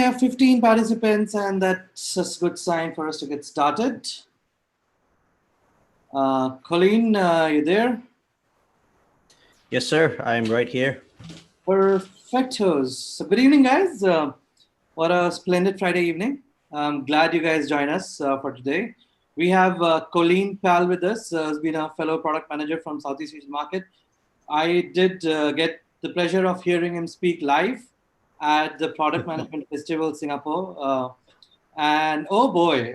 have 15 participants, and that's a good sign for us to get started. Colleen, you there? Yes, sir. I'm right here. Perfectos. So good evening, guys. What a splendid Friday evening. I'm glad you guys join us for today. We have Colin Pal with us, who's been a fellow product manager from Southeast Asian market. I did get the pleasure of hearing him speak live at the Product Management Festival, Singapore. And oh boy,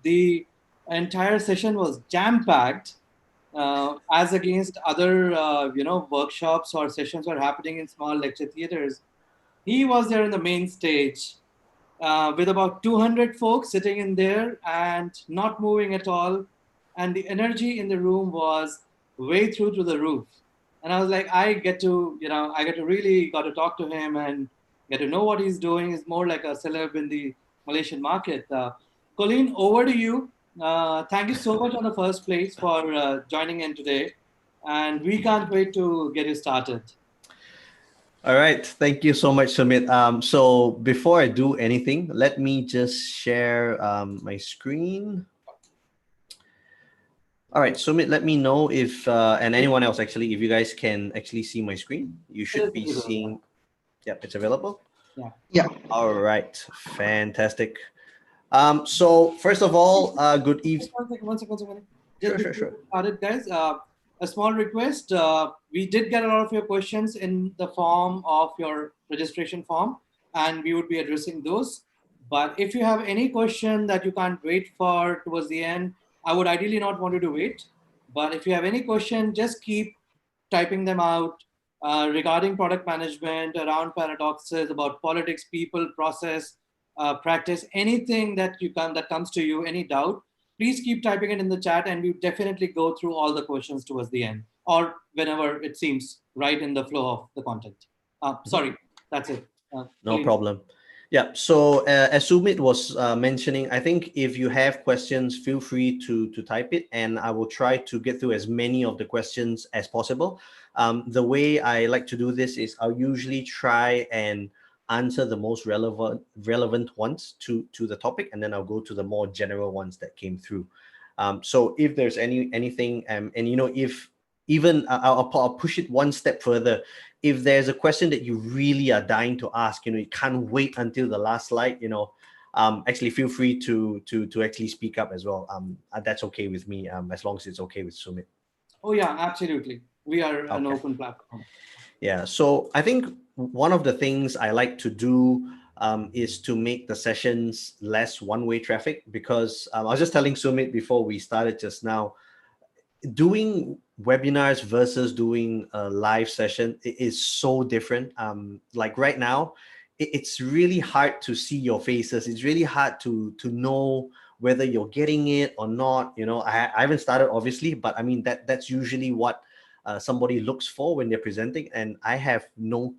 the entire session was jam-packed, as against other, workshops or sessions were happening in small lecture theaters. He was there in the main stage with about 200 folks sitting in there and not moving at all. And the energy in the room was way through to the roof. And I was like, I get to really got to talk to him and get to know what he's doing. He's more like a celeb in the Malaysian market. Colleen, over to you. Thank you so much on the first place for joining in today. And we can't wait to get you started. All right. Thank you so much, Sumit. So before I do anything, let me just share my screen. All right, Sumit, let me know if, and anyone else actually, if you guys can actually see my screen. You should be seeing, yep, it's available. Yeah. All right, fantastic. So first of all, good evening. One second. Sure. Started, guys. A small request. We did get a lot of your questions in the form of your registration form, and we would be addressing those. But if you have any question that you can't wait for towards the end, I would ideally not want you to wait. But if you have any question, just keep typing them out regarding product management, around paradoxes, about politics, people, process, practice, anything that comes to you, any doubt, please keep typing it in the chat, and we definitely go through all the questions towards the end or whenever it seems right in the flow of the content. Sorry, that's it. No problem. Yeah, so as Sumit was mentioning, I think if you have questions, feel free to type it, and I will try to get through as many of the questions as possible. The way I like to do this is I'll usually try and answer the most relevant ones to the topic, and then I'll go to the more general ones that came through. So if there's anything, and if even I'll push it one step further. If there's a question that you really are dying to ask, you can't wait until the last slide, actually feel free to actually speak up as well. That's okay with me, as long as it's okay with Sumit. Oh yeah, absolutely. We are an open platform. Yeah, so I think one of the things I like to do is to make the sessions less one-way traffic, because I was just telling Sumit before we started just now, doing webinars versus doing a live session is so different. Like right now, it's really hard to see your faces. It's really hard to know whether you're getting it or not. I haven't started obviously, but I mean that's usually what somebody looks for when they're presenting, and I have no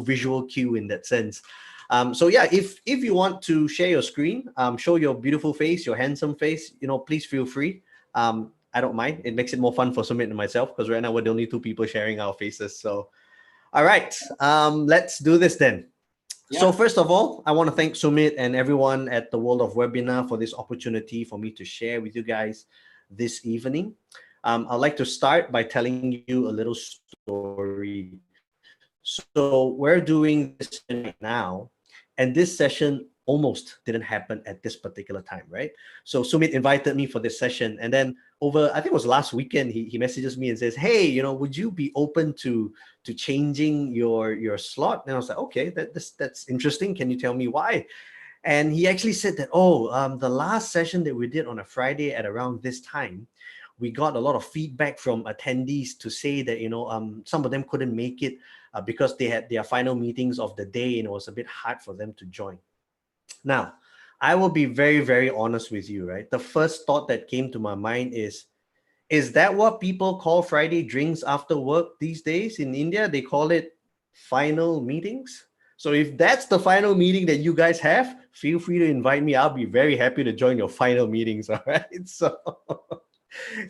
visual cue in that sense. So yeah, if you want to share your screen, show your beautiful face, your handsome face, please feel free. I don't mind. It makes it more fun for Sumit and myself, because right now we're the only two people sharing our faces. So, all right, let's do this then. Yeah. So first of all, I want to thank Sumit and everyone at the World of Webinar for this opportunity for me to share with you guys this evening. I'd like to start by telling you a little story. So we're doing this right now, and this session almost didn't happen at this particular time, right? So Sumit invited me for this session, and then over, I think it was last weekend, he messages me and says, hey, would you be open to changing your slot? And I was like, okay, that's interesting. Can you tell me why? And he actually said that, the last session that we did on a Friday at around this time, we got a lot of feedback from attendees to say that, some of them couldn't make it because they had their final meetings of the day, and it was a bit hard for them to join. Now, I will be very, very honest with you, right? The first thought that came to my mind is that what people call Friday drinks after work these days in India? They call it final meetings. So if that's the final meeting that you guys have, feel free to invite me. I'll be very happy to join your final meetings, all right? So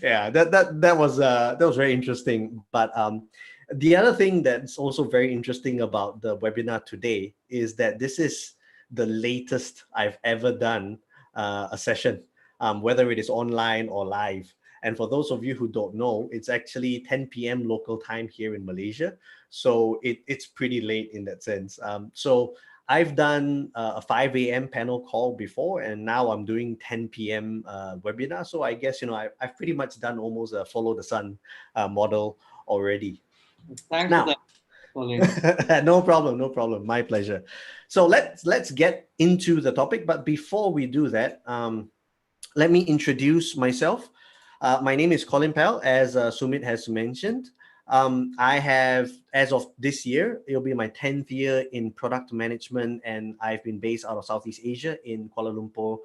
yeah, that was very interesting. But the other thing that's also very interesting about the webinar today is that this is the latest I've ever done a session, whether it is online or live. And for those of you who don't know, it's actually 10 p.m. local time here in Malaysia. So it's pretty late in that sense. So I've done a 5 a.m. panel call before, and now I'm doing 10 p.m. Webinar. So I guess, I've pretty much done almost a follow the sun model already. Thanks for Now, that, Colin. no problem, no problem. My pleasure. So let's get into the topic. But before we do that, let me introduce myself. My name is Colin Pal, as Sumit has mentioned. I have, as of this year, it'll be my 10th year in product management, and I've been based out of Southeast Asia in Kuala Lumpur,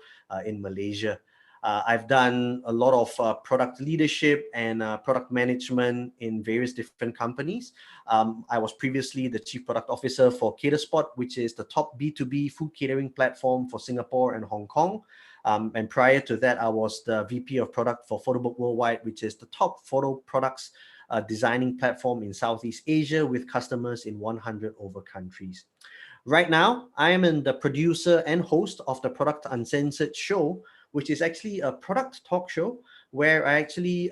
in Malaysia. I've done a lot of product leadership and product management in various different companies. I was previously the Chief Product Officer for CaterSpot, which is the top B2B food catering platform for Singapore and Hong Kong. And prior to that, I was the VP of Product for Photobook Worldwide, which is the top photo products designing platform in Southeast Asia with customers in 100 over countries. Right now, I am the producer and host of the Product Uncensored show, which is actually a product talk show where I actually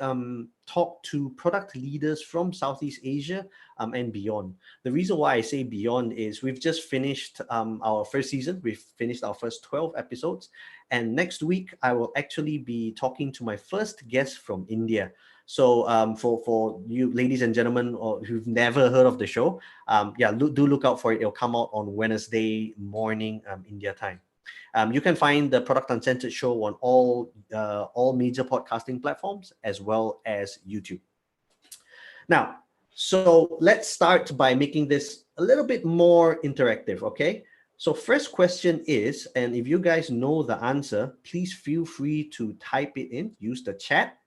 talk to product leaders from Southeast Asia and beyond. The reason why I say beyond is we've just finished our first season. We've finished our first 12 episodes. And next week, I will actually be talking to my first guest from India. So for you ladies and gentlemen who've never heard of the show, do look out for it. It'll come out on Wednesday morning, India time. You can find the Product Uncensored show on all major podcasting platforms as well as YouTube. Now, so let's start by making this a little bit more interactive, okay? So first question is, and if you guys know the answer, please feel free to type it in, use the chat.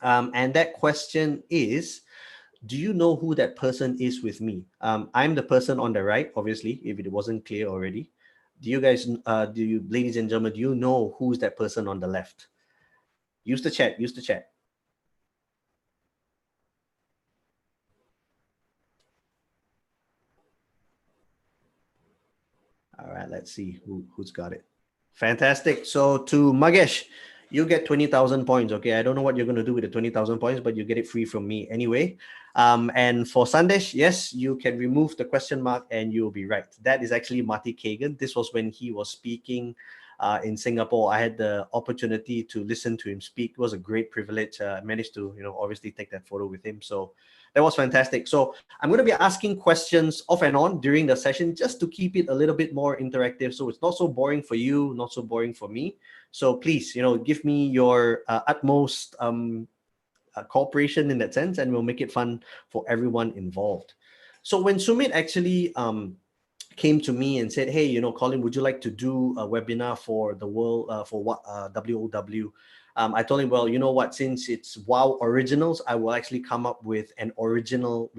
And that question is, do you know who that person is with me? I'm the person on the right, obviously, if it wasn't clear already. Do you guys, ladies and gentlemen, do you know who's that person on the left? Use the chat, use the chat. All right, let's see who's got it. Fantastic. So to Magesh, you get 20,000 points. Okay, I don't know what you're going to do with the 20,000 points, but you get it free from me anyway. And for Sandesh, yes, you can remove the question mark and you'll be right. That is actually Marty Kagan. This was when he was speaking in Singapore. I had the opportunity to listen to him speak. It was a great privilege. I managed to, obviously take that photo with him. So that was fantastic. So I'm going to be asking questions off and on during the session just to keep it a little bit more interactive. So it's not so boring for you, not so boring for me. So please, give me your utmost cooperation in that sense, and we'll make it fun for everyone involved. So when Sumit actually came to me and said, hey, Colin, would you like to do a webinar for the world, for what WOW? I told him, well, you know what, since it's WoW Originals, I will actually come up with original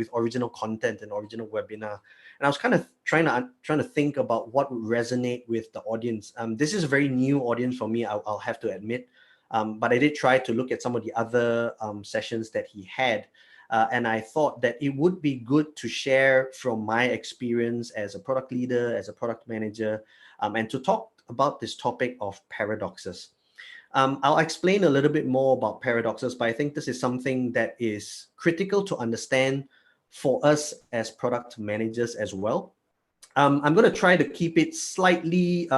content, an original webinar. And I was kind of trying to think about what would resonate with the audience. This is a very new audience for me, I'll have to admit. But I did try to look at some of the other sessions that he had. And I thought that it would be good to share from my experience as a product leader, as a product manager, and to talk about this topic of paradoxes. I'll explain a little bit more about paradoxes, but I think this is something that is critical to understand for us as product managers as well. I'm going to try to keep it slightly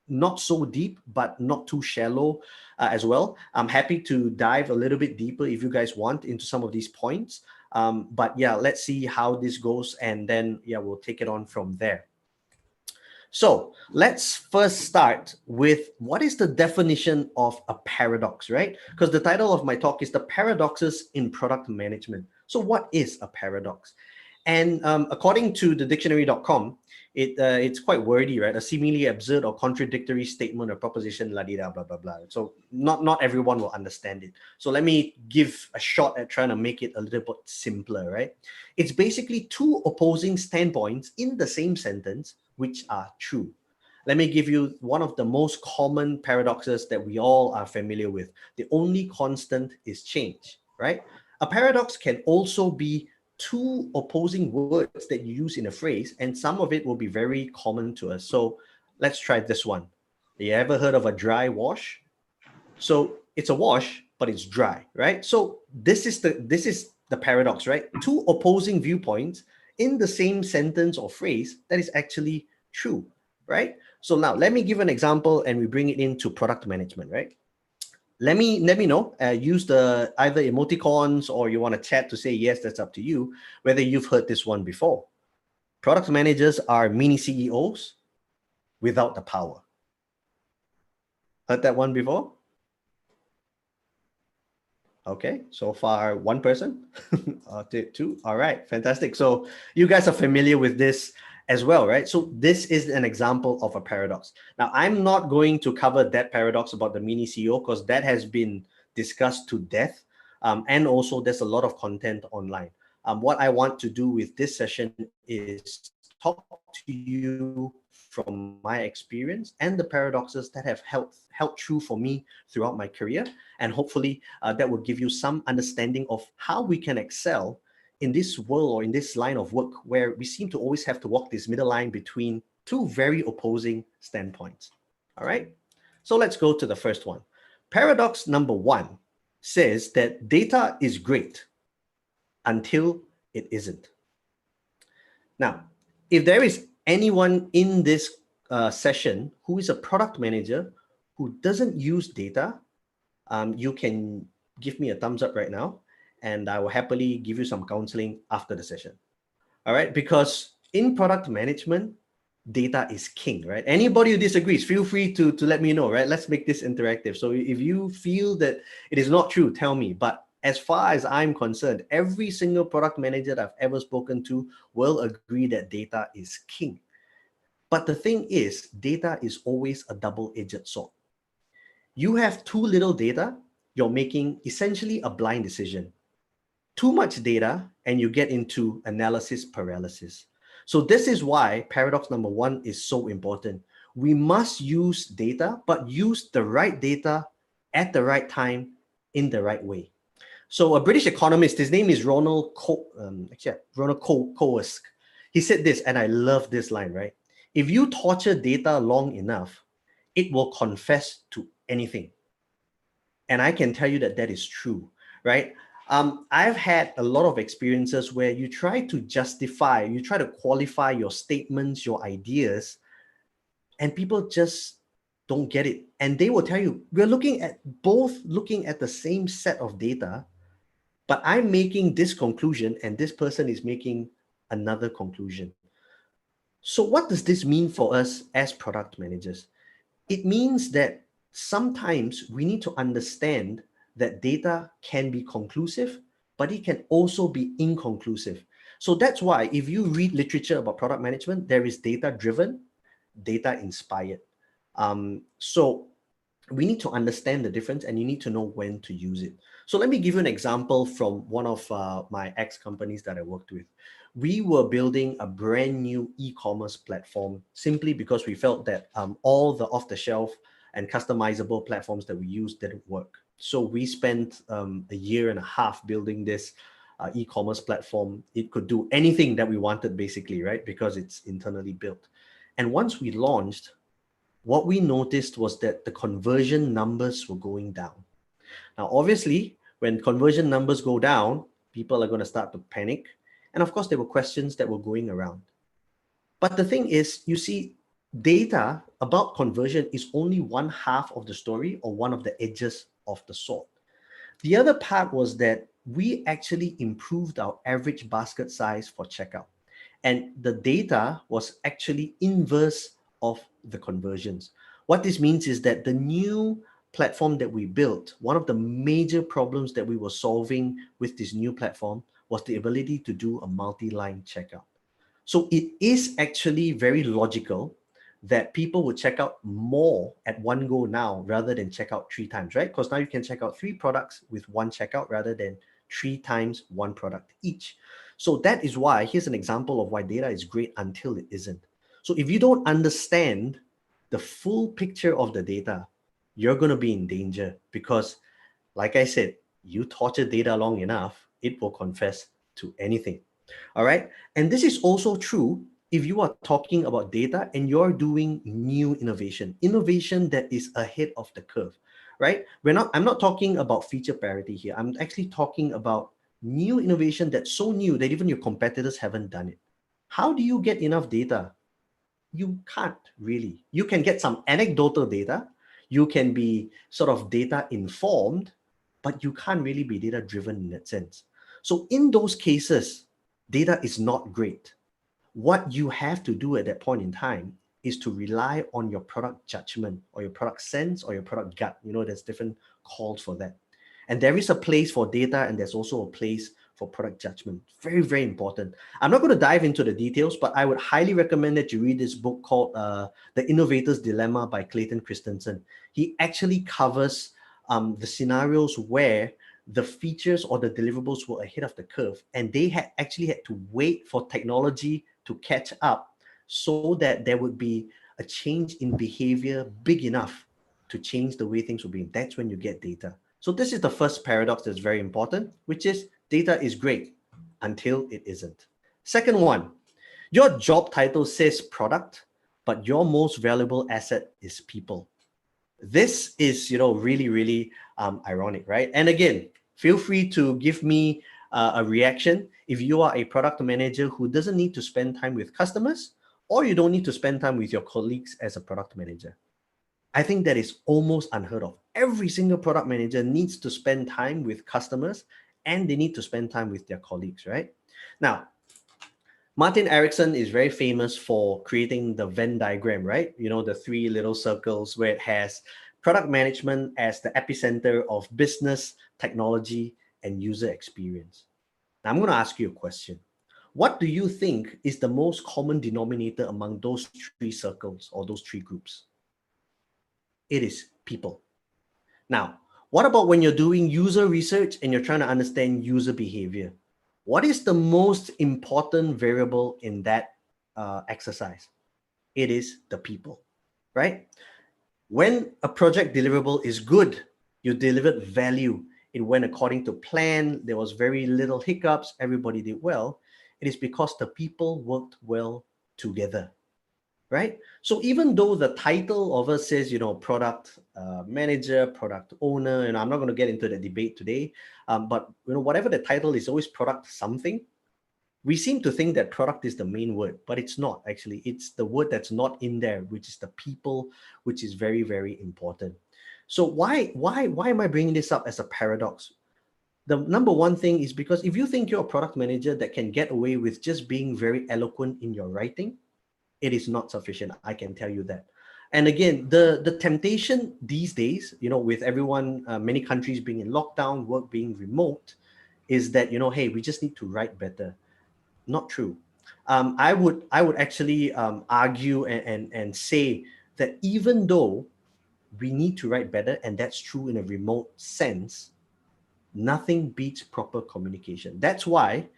not so deep, but not too shallow as well. I'm happy to dive a little bit deeper if you guys want into some of these points. But yeah, let's see how this goes, and then we'll take it on from there. So let's first start with what is the definition of a paradox, right? Because the title of my talk is The Paradoxes in Product Management. So what is a paradox? And according to the dictionary.com, it's quite wordy, right? A seemingly absurd or contradictory statement or proposition, blah, blah, blah, blah. So not everyone will understand it. So let me give a shot at trying to make it a little bit simpler, right? It's basically two opposing standpoints in the same sentence, which are true. Let me give you one of the most common paradoxes that we all are familiar with. The only constant is change, right? A paradox can also be two opposing words that you use in a phrase, and some of it will be very common to us. So let's try this one. You ever heard of a dry wash? So it's a wash, but it's dry, right? So this is the paradox, right? Two opposing viewpoints in the same sentence or phrase that is actually true, right? So now let me give an example and we bring it into product management, right? Let me know, use the either emoticons or you want to chat to say yes, that's up to you, whether you've heard this one before. Product managers are mini CEOs without the power. Heard that one before? Okay, so far one person, two. All right, fantastic. So you guys are familiar with this as well, right? So this is an example of a paradox. Now, I'm not going to cover that paradox about the mini CEO because that has been discussed to death. And also there's a lot of content online. What I want to do with this session is talk to you from my experience and the paradoxes that have held true for me throughout my career. And hopefully that will give you some understanding of how we can excel in this world or in this line of work where we seem to always have to walk this middle line between two very opposing standpoints. All right, so let's go to the first one. Paradox number one says that data is great until it isn't. Now, if there is anyone in this session who is a product manager who doesn't use data, you can give me a thumbs up right now, and I will happily give you some counseling after the session. All right, because in product management, data is king, right? Anybody who disagrees, feel free to let me know, right? Let's make this interactive. So if you feel that it is not true, tell me. But as far as I'm concerned, every single product manager that I've ever spoken to will agree that data is king. But the thing is, data is always a double-edged sword. You have too little data, you're making essentially a blind decision. Too much data, and you get into analysis paralysis. So this is why paradox number one is so important. We must use data, but use the right data at the right time in the right way. So a British economist, his name is Ronald Coase. He said this, and I love this line, right? If you torture data long enough, it will confess to anything. And I can tell you that that is true, right? I've had a lot of experiences where you try to justify, you try to qualify your statements, your ideas, and people just don't get it. And they will tell you, we're looking at the same set of data, but I'm making this conclusion and this person is making another conclusion. So what does this mean for us as product managers? It means that sometimes we need to understand that data can be conclusive, but it can also be inconclusive. So that's why if you read literature about product management, there is data-driven, data-inspired. So we need to understand the difference and you need to know when to use it. So let me give you an example from one of my ex-companies that I worked with. We were building a brand new e-commerce platform simply because we felt that all the off-the-shelf and customizable platforms that we used didn't work. So we spent a year and a half building this e-commerce platform. It could do anything that we wanted basically, right? Because it's internally built. And once we launched, what we noticed was that the conversion numbers were going down. Now, obviously, when conversion numbers go down, people are going to start to panic. And of course, there were questions that were going around. But the thing is, you see, data about conversion is only one half of the story or one of the edges of the sword. The other part was that we actually improved our average basket size for checkout. And the data was actually inverse of the conversions. What this means is that the new platform that we built, one of the major problems that we were solving with this new platform was the ability to do a multi-line checkout. So it is actually very logical that people would check out more at one go now rather than check out 3 times, right? Because now you can check out 3 products with one checkout rather than 3 times one product each. So that is why, here's an example of why data is great until it isn't. So if you don't understand the full picture of the data, you're going to be in danger because, like I said, you torture data long enough, it will confess to anything. All right. And this is also true if you are talking about data and you're doing new innovation that is ahead of the curve, right? I'm not talking about feature parity here. I'm actually talking about new innovation that's so new that even your competitors haven't done it. How do you get enough data? You can't really. You can get some anecdotal data. You can be sort of data informed, but you can't really be data driven in that sense. So in those cases, data is not great. What you have to do at that point in time is to rely on your product judgment or your product sense or your product gut. There's different calls for that. And there is a place for data and there's also a place for product judgment. Very, very important. I'm not going to dive into the details, but I would highly recommend that you read this book called The Innovator's Dilemma by Clayton Christensen. He actually covers the scenarios where the features or the deliverables were ahead of the curve and they had to wait for technology to catch up so that there would be a change in behavior big enough to change the way things will be. That's when you get data. So this is the first paradox that's very important, which is data is great until it isn't. Second one, your job title says product, but your most valuable asset is people. This is, really, really ironic, right? And again, feel free to give me a reaction if you are a product manager who doesn't need to spend time with customers, or you don't need to spend time with your colleagues as a product manager. I think that is almost unheard of. Every single product manager needs to spend time with customers and they need to spend time with their colleagues, right? Now, Martin Erickson is very famous for creating the Venn diagram, right? The three little circles where it has product management as the epicenter of business, technology, and user experience. Now, I'm going to ask you a question. What do you think is the most common denominator among those three circles or those three groups? It is people. Now, what about when you're doing user research and you're trying to understand user behavior? What is the most important variable in that exercise? It is the people, right? When a project deliverable is good, you delivered value. It went according to plan. There was very little hiccups. Everybody did well. It is because the people worked well together, right? So even though the title of us says, product manager, product owner, and I'm not going to get into the debate today, but whatever the title is, always product something. We seem to think that product is the main word, but it's not actually. It's the word that's not in there, which is the people, which is very, very important. So why am I bringing this up as a paradox? The number one thing is because if you think you're a product manager that can get away with just being very eloquent in your writing, it is not sufficient. I can tell you that. And again, the temptation these days, with everyone, many countries being in lockdown, work being remote, is that, hey, we just need to write better. Not true. I would actually argue and say that even though we need to write better, and that's true in a remote sense, nothing beats proper communication. That's why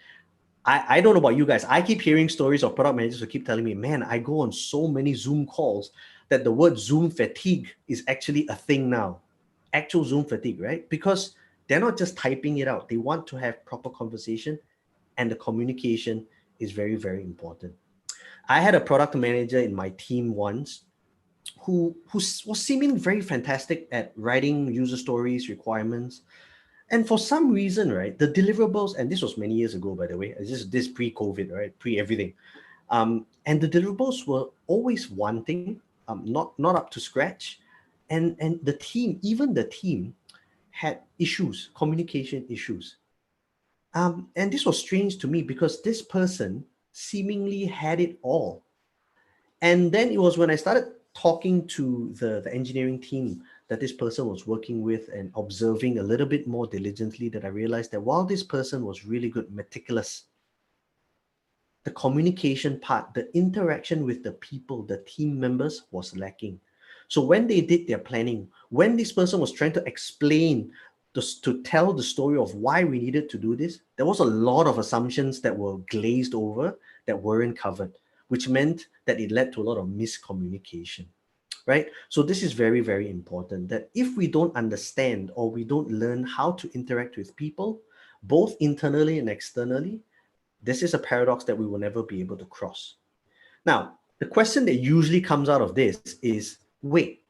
I don't know about you guys. I keep hearing stories of product managers who keep telling me, man, I go on so many Zoom calls that the word Zoom fatigue is actually a thing now. Actual Zoom fatigue, right? Because they're not just typing it out. They want to have proper conversation, and the communication is very, very important. I had a product manager in my team once who was seeming very fantastic at writing user stories, requirements. And for some reason, right, the deliverables, and this was many years ago, by the way, this pre-COVID, right, pre-everything. And the deliverables were always wanting, not up to scratch. And even the team had issues, communication issues. And this was strange to me because this person seemingly had it all. And then it was when I started talking to the engineering team that this person was working with and observing a little bit more diligently that I realized that while this person was really good, meticulous, the communication part, the interaction with the people, the team members was lacking. So when they did their planning, when this person was trying to explain, to tell the story of why we needed to do this, there was a lot of assumptions that were glazed over that weren't covered, which meant that it led to a lot of miscommunication, right? So this is very, very important that if we don't understand or we don't learn how to interact with people, both internally and externally, This is a paradox that we will never be able to cross. Now, the question that usually comes out of this is, wait,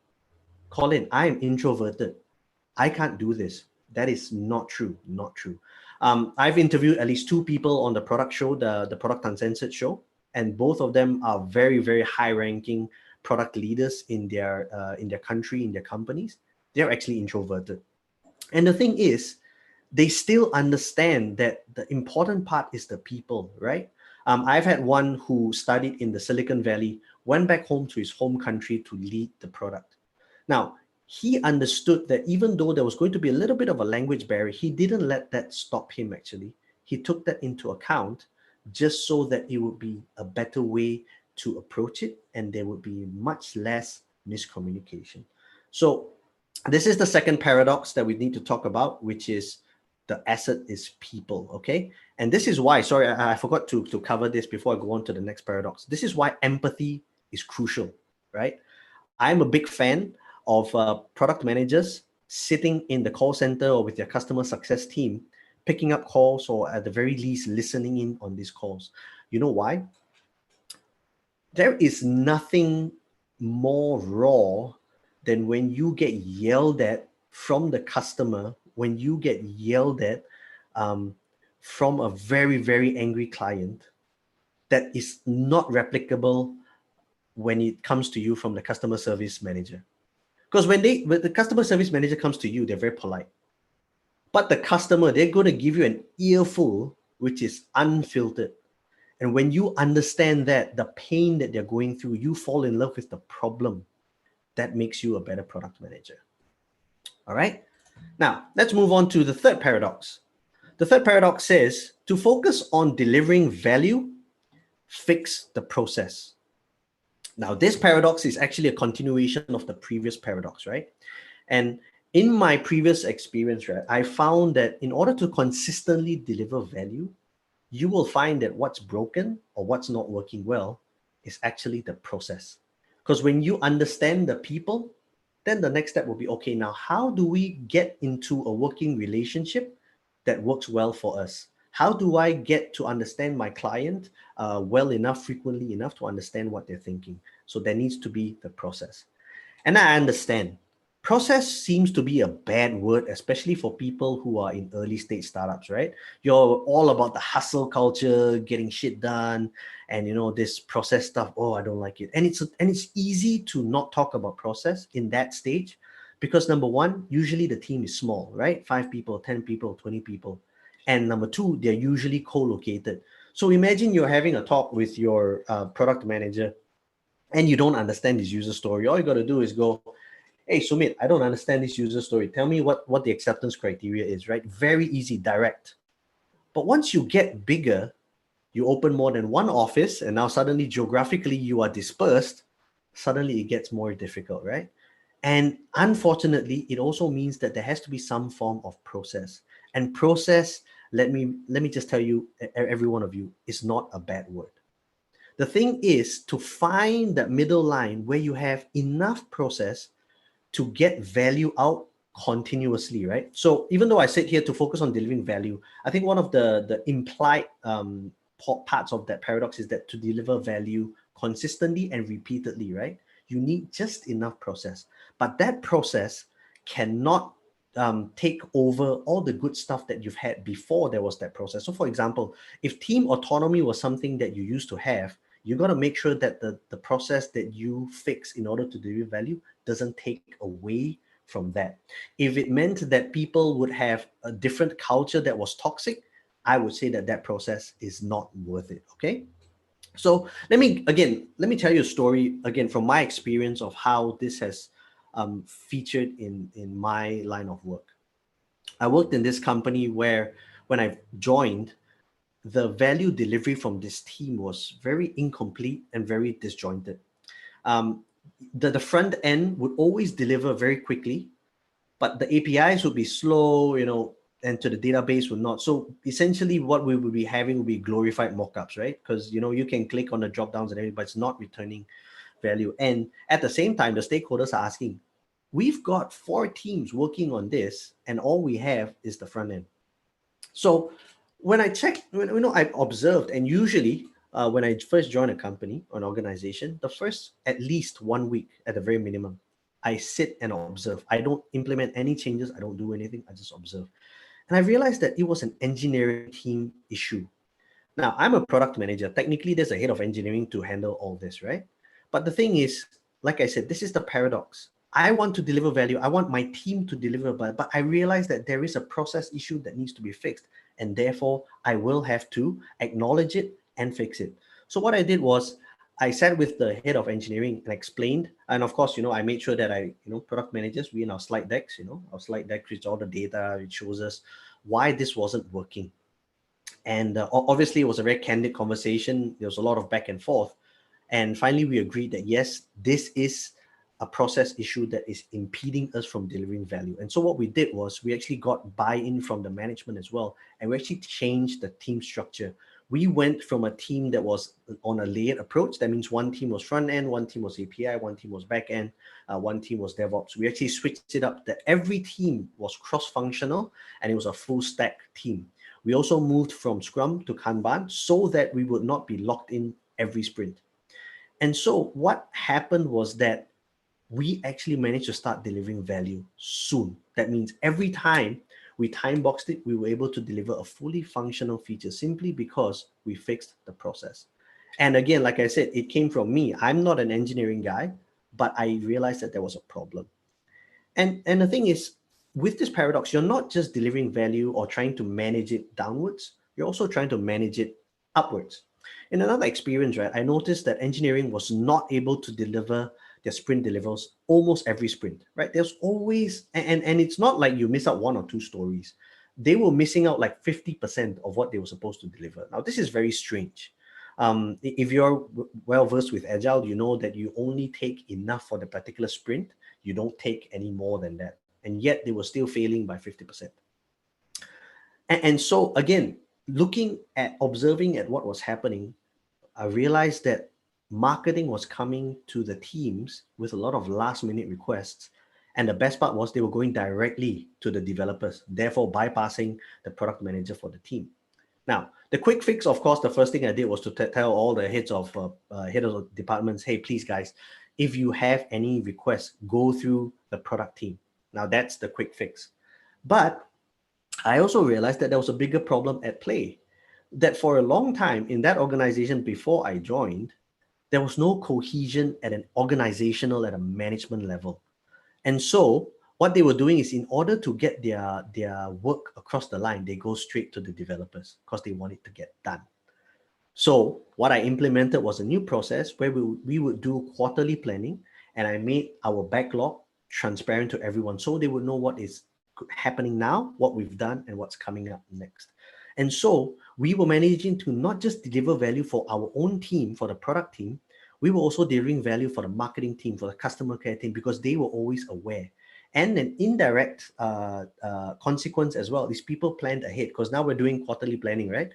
Colin, I am introverted. I can't do this. That is not true, not true. I've interviewed at least two people on the product show, the Product Uncensored show, and both of them are very, very high-ranking product leaders in their country, in their companies. They're actually introverted. And the thing is, they still understand that the important part is the people, right? I've had one who studied in the Silicon Valley, went back home to his home country to lead the product. Now, he understood that even though there was going to be a little bit of a language barrier, he didn't let that stop him actually. He took that into account just so that it would be a better way to approach it and there would be much less miscommunication. So this is the second paradox that we need to talk about, which is the asset is people, okay? And this is why, sorry, I forgot to cover this before I go on to the next paradox. This is why empathy is crucial, right? I'm a big fan of product managers sitting in the call center or with their customer success team, picking up calls or at the very least listening in on these calls. You know why? There is nothing more raw than when you get yelled at from the customer, when you get yelled at from a very, very angry client that is not replicable when it comes to you from the customer service manager. Because when the customer service manager comes to you, they're very polite. But the customer, they're going to give you an earful, which is unfiltered. And when you understand that, the pain that they're going through, you fall in love with the problem. That makes you a better product manager. All right. Now, let's move on to the third paradox. The third paradox says to focus on delivering value, fix the process. Now, this paradox is actually a continuation of the previous paradox, right? And in my previous experience, right, I found that in order to consistently deliver value, you will find that what's broken or what's not working well is actually the process. Because when you understand the people, then the next step will be, okay, now how do we get into a working relationship that works well for us? How do I get to understand my client well enough, frequently enough to understand what they're thinking? So there needs to be the process. And I understand. Process seems to be a bad word, especially for people who are in early stage startups, right? You're all about the hustle culture, getting shit done, and this process stuff. Oh, I don't like it. And it's easy to not talk about process in that stage because number one, usually the team is small, right? 5 people, 10 people, 20 people. And number two, they're usually co-located. So imagine you're having a talk with your product manager and you don't understand his user story. All you got to do is go, hey, Sumit, I don't understand this user story. Tell me what the acceptance criteria is, right? Very easy, direct. But once you get bigger, you open more than one office and now suddenly geographically you are dispersed, suddenly it gets more difficult, right? And unfortunately, it also means that there has to be some form of process. And process, let me just tell you, every one of you, is not a bad word. The thing is to find that middle line where you have enough process to get value out continuously, right? So even though I said here to focus on delivering value, I think one of the implied parts of that paradox is that to deliver value consistently and repeatedly, right? You need just enough process. But that process cannot take over all the good stuff that you've had before there was that process. So for example, if team autonomy was something that you used to have, you got to make sure that the process that you fix in order to deliver value doesn't take away from that. If it meant that people would have a different culture that was toxic, I would say that process is not worth it, okay? So let me tell you a story again from my experience of how this has featured in my line of work. I worked in this company where when I joined, the value delivery from this team was very incomplete and very disjointed. The front end would always deliver very quickly, but the APIs would be slow, and to the database would not. So essentially what we would be having would be glorified mockups, right? Because, you can click on the drop downs and everything, but it's not returning value. And at the same time, the stakeholders are asking, we've got 4 teams working on this and all we have is the front end. So when I checked, I observed, and usually when I first join a company or an organization, the first at least 1 week at the very minimum, I sit and observe. I don't implement any changes. I don't do anything. I just observe. And I realized that it was an engineering team issue. Now, I'm a product manager. Technically, there's a head of engineering to handle all this, right? But the thing is, like I said, this is the paradox. I want to deliver value. I want my team to deliver, but I realize that there is a process issue that needs to be fixed. And therefore, I will have to acknowledge it and fix it. So what I did was I sat with the head of engineering and explained. And of course, I made sure that product managers, we in our slide decks, our slide deck, which all the data, it shows us why this wasn't working. And obviously, it was a very candid conversation. There was a lot of back and forth. And finally, we agreed that yes, this is a process issue that is impeding us from delivering value. And so what we did was we actually got buy-in from the management as well. And we actually changed the team structure. We went from a team that was on a layered approach. That means one team was front end, one team was API, one team was back end, one team was DevOps. We actually switched it up that every team was cross-functional and it was a full stack team. We also moved from Scrum to Kanban so that we would not be locked in every sprint. And so what happened was that we actually managed to start delivering value soon. That means every time we time boxed it, we were able to deliver a fully functional feature simply because we fixed the process. And again, like I said, it came from me. I'm not an engineering guy, but I realized that there was a problem. And the thing is, with this paradox, you're not just delivering value or trying to manage it downwards, you're also trying to manage it upwards. In another experience, right, I noticed that engineering was not able to deliver their sprint deliverables almost every sprint, right? There's always, and it's not like you miss out one or two stories. They were missing out like 50% of what they were supposed to deliver. Now, this is very strange. If you're well versed with Agile, you know that you only take enough for the particular sprint. You don't take any more than that. And yet they were still failing by 50%. And so again, observing at what was happening, I realized that marketing was coming to the teams with a lot of last minute requests. And the best part was they were going directly to the developers, therefore bypassing the product manager for the team. Now, the quick fix, of course, the first thing I did was to tell all the heads of departments, hey, please guys, if you have any requests, go through the product team. Now that's the quick fix. But I also realized that there was a bigger problem at play, that for a long time in that organization before I joined, there was no cohesion at an organizational, at a management level. And so what they were doing is, in order to get their work across the line, they go straight to the developers because they want it to get done. So what I implemented was a new process where we would do quarterly planning, and I made our backlog transparent to everyone so they would know what is happening now, what we've done, and what's coming up next. And so we were managing to not just deliver value for our own team, for the product team, we were also delivering value for the marketing team, for the customer care team, because they were always aware. And an indirect consequence as well is people planned ahead, because now we're doing quarterly planning, right?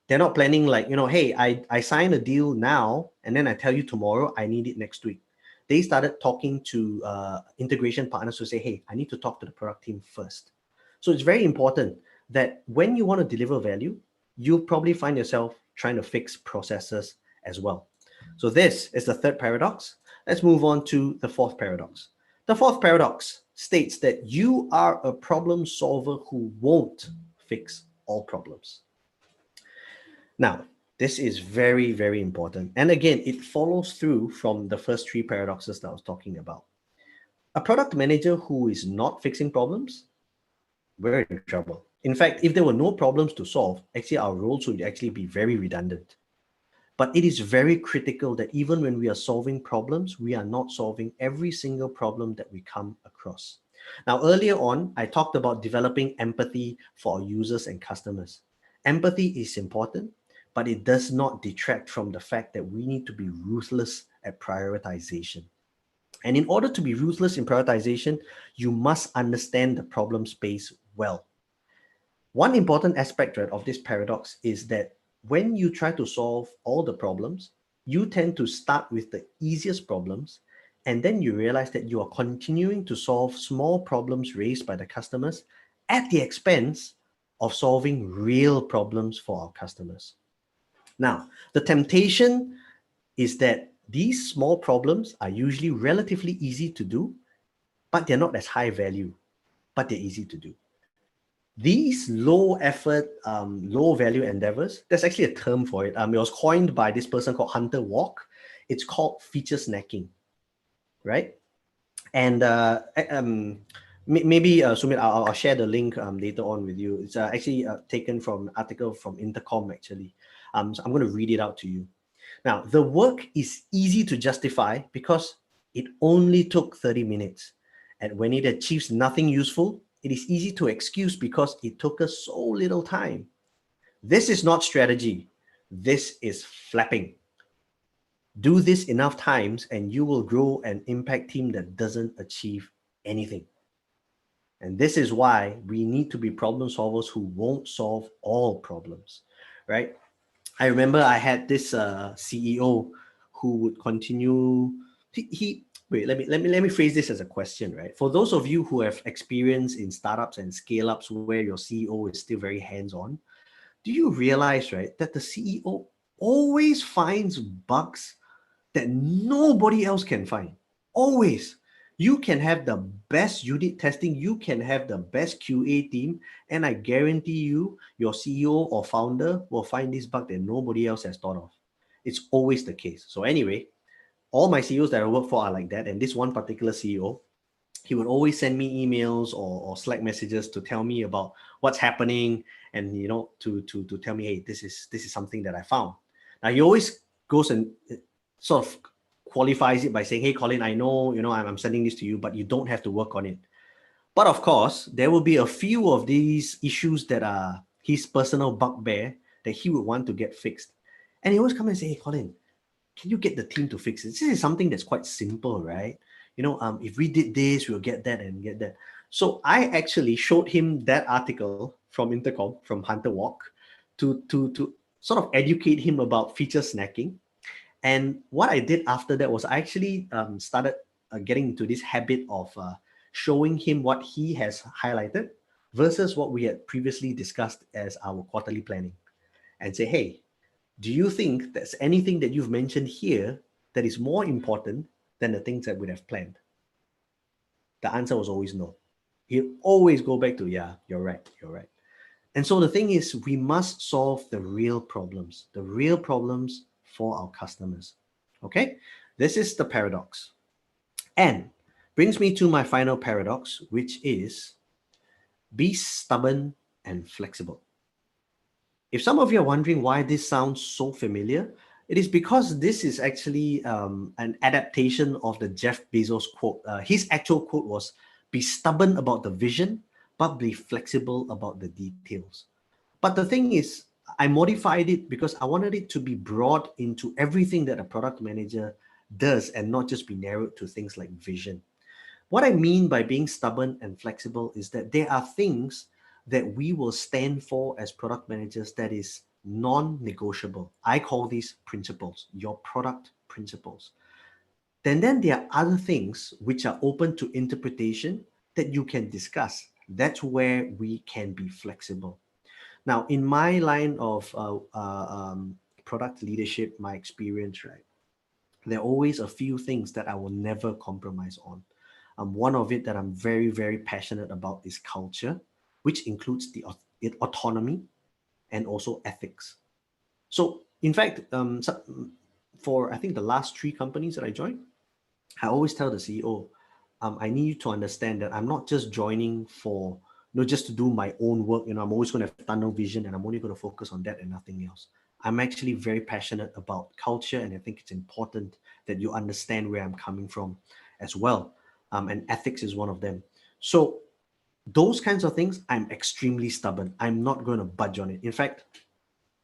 They're not planning like, hey, I signed a deal now, and then I tell you tomorrow I need it next week. They started talking to integration partners to say, hey, I need to talk to the product team first. So it's very important that when you want to deliver value, you'll probably find yourself trying to fix processes as well. So this is the third paradox. Let's move on to the fourth paradox. The fourth paradox states that you are a problem solver who won't fix all problems. Now, this is very, very important. And again, it follows through from the first three paradoxes that I was talking about. A product manager who is not fixing problems, we're in trouble. In fact, if there were no problems to solve, actually our roles would actually be very redundant. But it is very critical that even when we are solving problems, we are not solving every single problem that we come across. Now, earlier on, I talked about developing empathy for our users and customers. Empathy is important, but it does not detract from the fact that we need to be ruthless at prioritization. And in order to be ruthless in prioritization, you must understand the problem space well. One important aspect, right, of this paradox is that when you try to solve all the problems, you tend to start with the easiest problems, and then you realize that you are continuing to solve small problems raised by the customers at the expense of solving real problems for our customers. Now, the temptation is that these small problems are usually relatively easy to do, but they're not as high value, but they're easy to do. These low effort, low value endeavors, there's actually a term for it. It was coined by this person called Hunter Walk. It's called feature snacking, right? And maybe Sumit, I'll share the link later on with you. It's actually taken from an article from Intercom, actually. So I'm going to read it out to you. Now, the work is easy to justify because it only took 30 minutes. And when it achieves nothing useful, it is easy to excuse because it took us so little time. This is not strategy. This is flapping. Do this enough times and you will grow an impact team that doesn't achieve anything. And this is why we need to be problem solvers who won't solve all problems, right? I remember I had this CEO who would continue. Wait. Let me phrase this as a question, right? For those of you who have experience in startups and scale-ups where your CEO is still very hands-on, do you realize, right, that the CEO always finds bugs that nobody else can find? Always. You can have the best unit testing, you can have the best QA team, and I guarantee you, your CEO or founder will find this bug that nobody else has thought of. It's always the case. So anyway, all my CEOs that I work for are like that. And this one particular CEO, he would always send me emails or Slack messages to tell me about what's happening and, you know, to tell me, hey, this is something that I found. Now he always goes and sort of qualifies it by saying, hey, Colin, I know, you know, I'm sending this to you, but you don't have to work on it. But of course, there will be a few of these issues that are his personal bugbear that he would want to get fixed. And he always come and say, hey, Colin, can you get the team to fix it? This is something that's quite simple, right? You know, if we did this, we'll get that and get that. So I actually showed him that article from Intercom, from Hunter Walk, to sort of educate him about feature snacking. And what I did after that was I actually started getting into this habit of showing him what he has highlighted versus what we had previously discussed as our quarterly planning, and say, hey, do you think there's anything that you've mentioned here that is more important than the things that we'd have planned? The answer was always no. He'd always go back to, yeah, you're right. And so the thing is, we must solve the real problems for our customers. Okay, this is the paradox. And brings me to my final paradox, which is be stubborn and flexible. If some of you are wondering why this sounds so familiar, it is because this is actually an adaptation of the Jeff Bezos quote. His actual quote was, be stubborn about the vision, but be flexible about the details. But the thing is, I modified it because I wanted it to be brought into everything that a product manager does and not just be narrowed to things like vision. What I mean by being stubborn and flexible is that there are things that we will stand for as product managers that is non-negotiable. I call these principles, your product principles. Then there are other things which are open to interpretation that you can discuss. That's where we can be flexible. Now, in my line of product leadership, my experience, right, there are always a few things that I will never compromise on. One of it that I'm very, very passionate about is culture, which includes the autonomy and also ethics. So, in fact, for I think the last 3 companies that I joined, I always tell the CEO, I need you to understand that I'm not just joining for just to do my own work. I'm always going to have tunnel vision and I'm only going to focus on that and nothing else. I'm actually very passionate about culture, and I think it's important that you understand where I'm coming from as well. And ethics is one of them. So those kinds of things, I'm extremely stubborn. I'm not going to budge on it. In fact,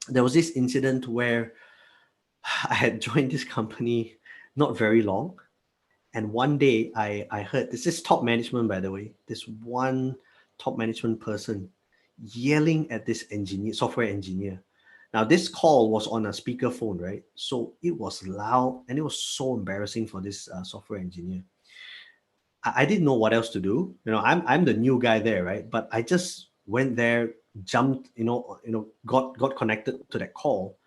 there was this incident where I had joined this company not very long. And one day I heard, this is top management, by the way, this one top management person yelling at this software engineer. Now, this call was on a speakerphone, right? So it was loud and it was so embarrassing for this software engineer. I didn't know what else to do. I'm the new guy there, right? But I just went there, jumped, got connected to that call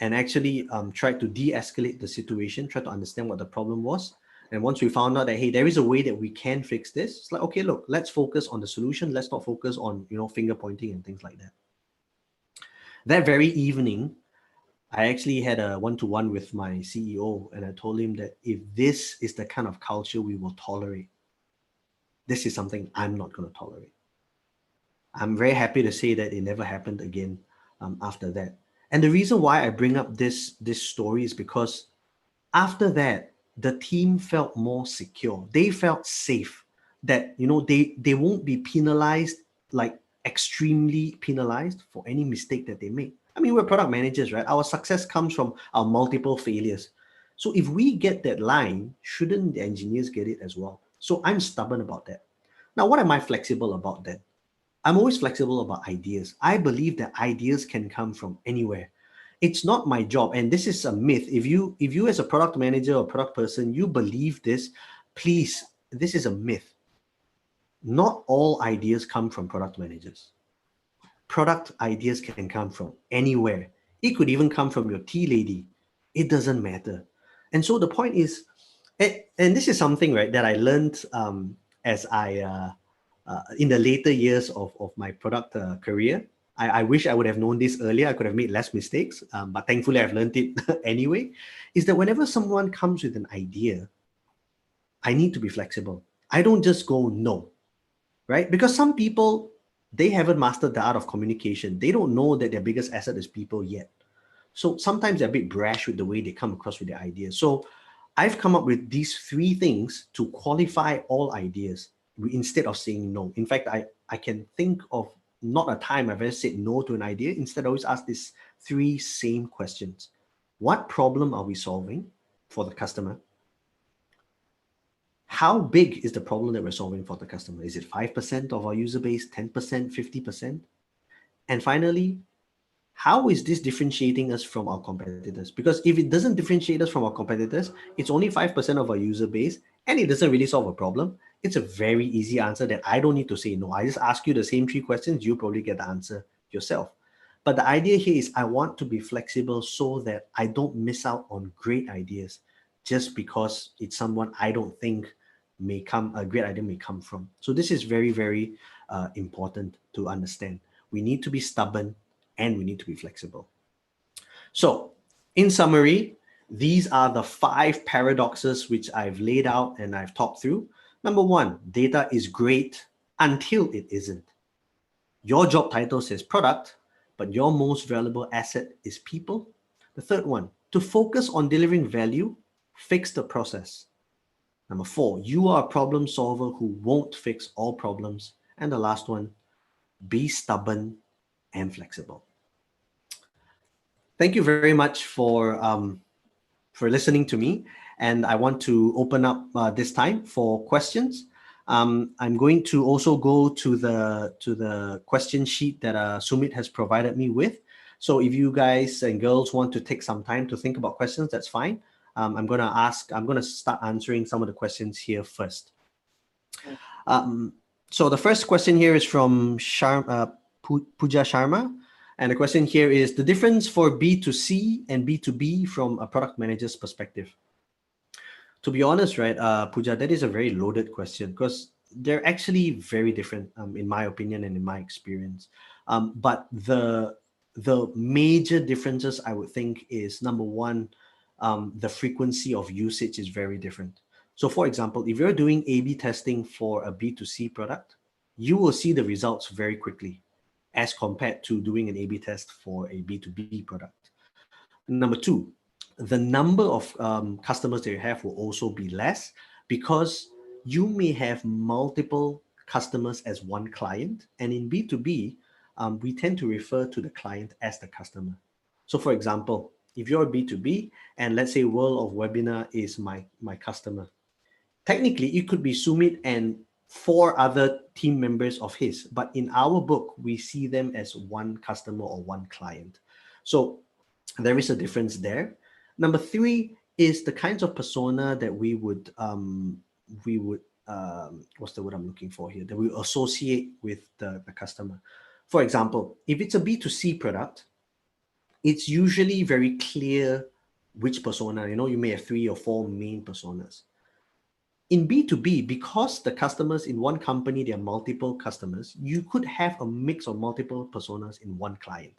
and actually tried to de-escalate the situation, tried to understand what the problem was. And once we found out that, hey, there is a way that we can fix this, it's like, okay, look, let's focus on the solution. Let's not focus on, finger pointing and things like that. That very evening, I actually had a one-to-one with my CEO, and I told him that if this is the kind of culture we will tolerate, this is something I'm not going to tolerate. I'm very happy to say that it never happened again after that. And the reason why I bring up this story is because after that, the team felt more secure. They felt safe that, they won't be penalized, like extremely penalized for any mistake that they make. I mean, we're product managers, right? Our success comes from our multiple failures. So if we get that line, shouldn't the engineers get it as well? So I'm stubborn about that. Now, what am I flexible about that? I'm always flexible about ideas. I believe that ideas can come from anywhere. It's not my job, and this is a myth. If you as a product manager or product person, you believe this, please, this is a myth. Not all ideas come from product managers. Product ideas can come from anywhere. It could even come from your tea lady. It doesn't matter. And so the point is, and this is something, right, that I learned as I in the later years of my product career. I wish I would have known this earlier. I could have made less mistakes, but thankfully I've learned it anyway, is that whenever someone comes with an idea, I need to be flexible. I don't just go no, right? Because some people, they haven't mastered the art of communication. They don't know that their biggest asset is people yet. So sometimes they're a bit brash with the way they come across with their ideas. So I've come up with these 3 things to qualify all ideas instead of saying no. In fact, I can think of not a time I've ever said no to an idea. Instead, I always ask these 3 same questions. What problem are we solving for the customer? How big is the problem that we're solving for the customer? Is it 5% of our user base, 10%, 50%? And finally, how is this differentiating us from our competitors? Because if it doesn't differentiate us from our competitors, it's only 5% of our user base, and it doesn't really solve a problem. It's a very easy answer that I don't need to say no. I just ask you the same 3 questions, you probably get the answer yourself. But the idea here is I want to be flexible so that I don't miss out on great ideas just because it's someone I don't think a great idea may come from. So this is very, very important to understand. We need to be stubborn and we need to be flexible. So in summary, these are the 5 paradoxes which I've laid out and I've talked through. Number 1, data is great until it isn't. Your job title says product, but your most valuable asset is people. The third one, to focus on delivering value, fix the process. Number 4, you are a problem solver who won't fix all problems. And the last one, be stubborn and flexible. Thank you very much for listening to me. And I want to open up this time for questions. I'm going to also go to the question sheet that Sumit has provided me with. So if you guys and girls want to take some time to think about questions, that's fine. I'm going to start answering some of the questions here first. So the first question here is from Pooja Sharma. And the question here is the difference for B2C and B2B from a product manager's perspective. To be honest, right, Pooja, that is a very loaded question because they're actually very different, in my opinion and in my experience. But the major differences, I would think, is number 1, the frequency of usage is very different. So for example, if you're doing A/B testing for a B2C product, you will see the results very quickly as compared to doing an A/B test for a B2B product. Number 2, the number of customers that you have will also be less because you may have multiple customers as one client. And in B2B, we tend to refer to the client as the customer. So for example, if you're a B2B and let's say World of Webinar is my customer, technically it could be Sumit and 4 other team members of his, but in our book, we see them as one customer or one client. So there is a difference there. Number 3 is the kinds of persona that we would what's the word I'm looking for here, that we associate with the customer. For example, if it's a B2C product, it's usually very clear which persona, you may have 3 or 4 main personas. In B2B, because the customers in one company, there are multiple customers, you could have a mix of multiple personas in one client.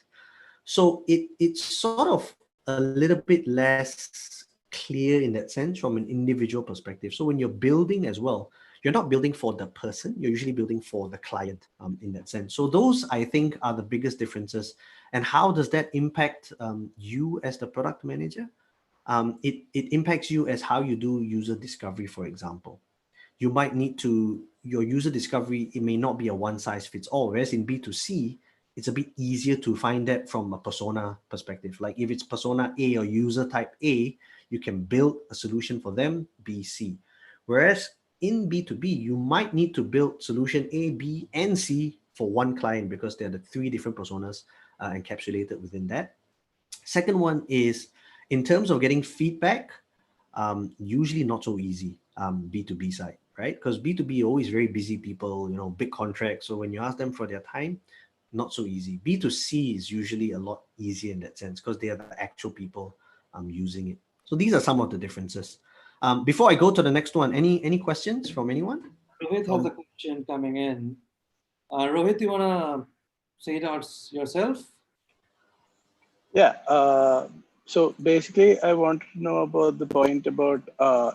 So it's sort of a little bit less clear in that sense from an individual perspective. So when you're building as well, you're not building for the person, you're usually building for the client in that sense. So those, I think, are the biggest differences. And how does that impact you as the product manager? It impacts you as how you do user discovery, for example. You might need to, your user discovery, it may not be a one size fits all, whereas in B2C, it's a bit easier to find that from a persona perspective. Like if it's persona A or user type A, you can build a solution for them, B, C. Whereas in B2B, you might need to build solution A, B, and C for one client because they're the 3 different personas encapsulated within that. Second one is, in terms of getting feedback, usually not so easy, B2B side, right? Because B2B are always very busy people, big contracts. So when you ask them for their time, not so easy. B2C is usually a lot easier in that sense because they are the actual people using it. So these are some of the differences. Before I go to the next one, any questions from anyone? Rohit has a question coming in. Rohit, you want to say it out yourself? Yeah. So basically, I want to know about the point about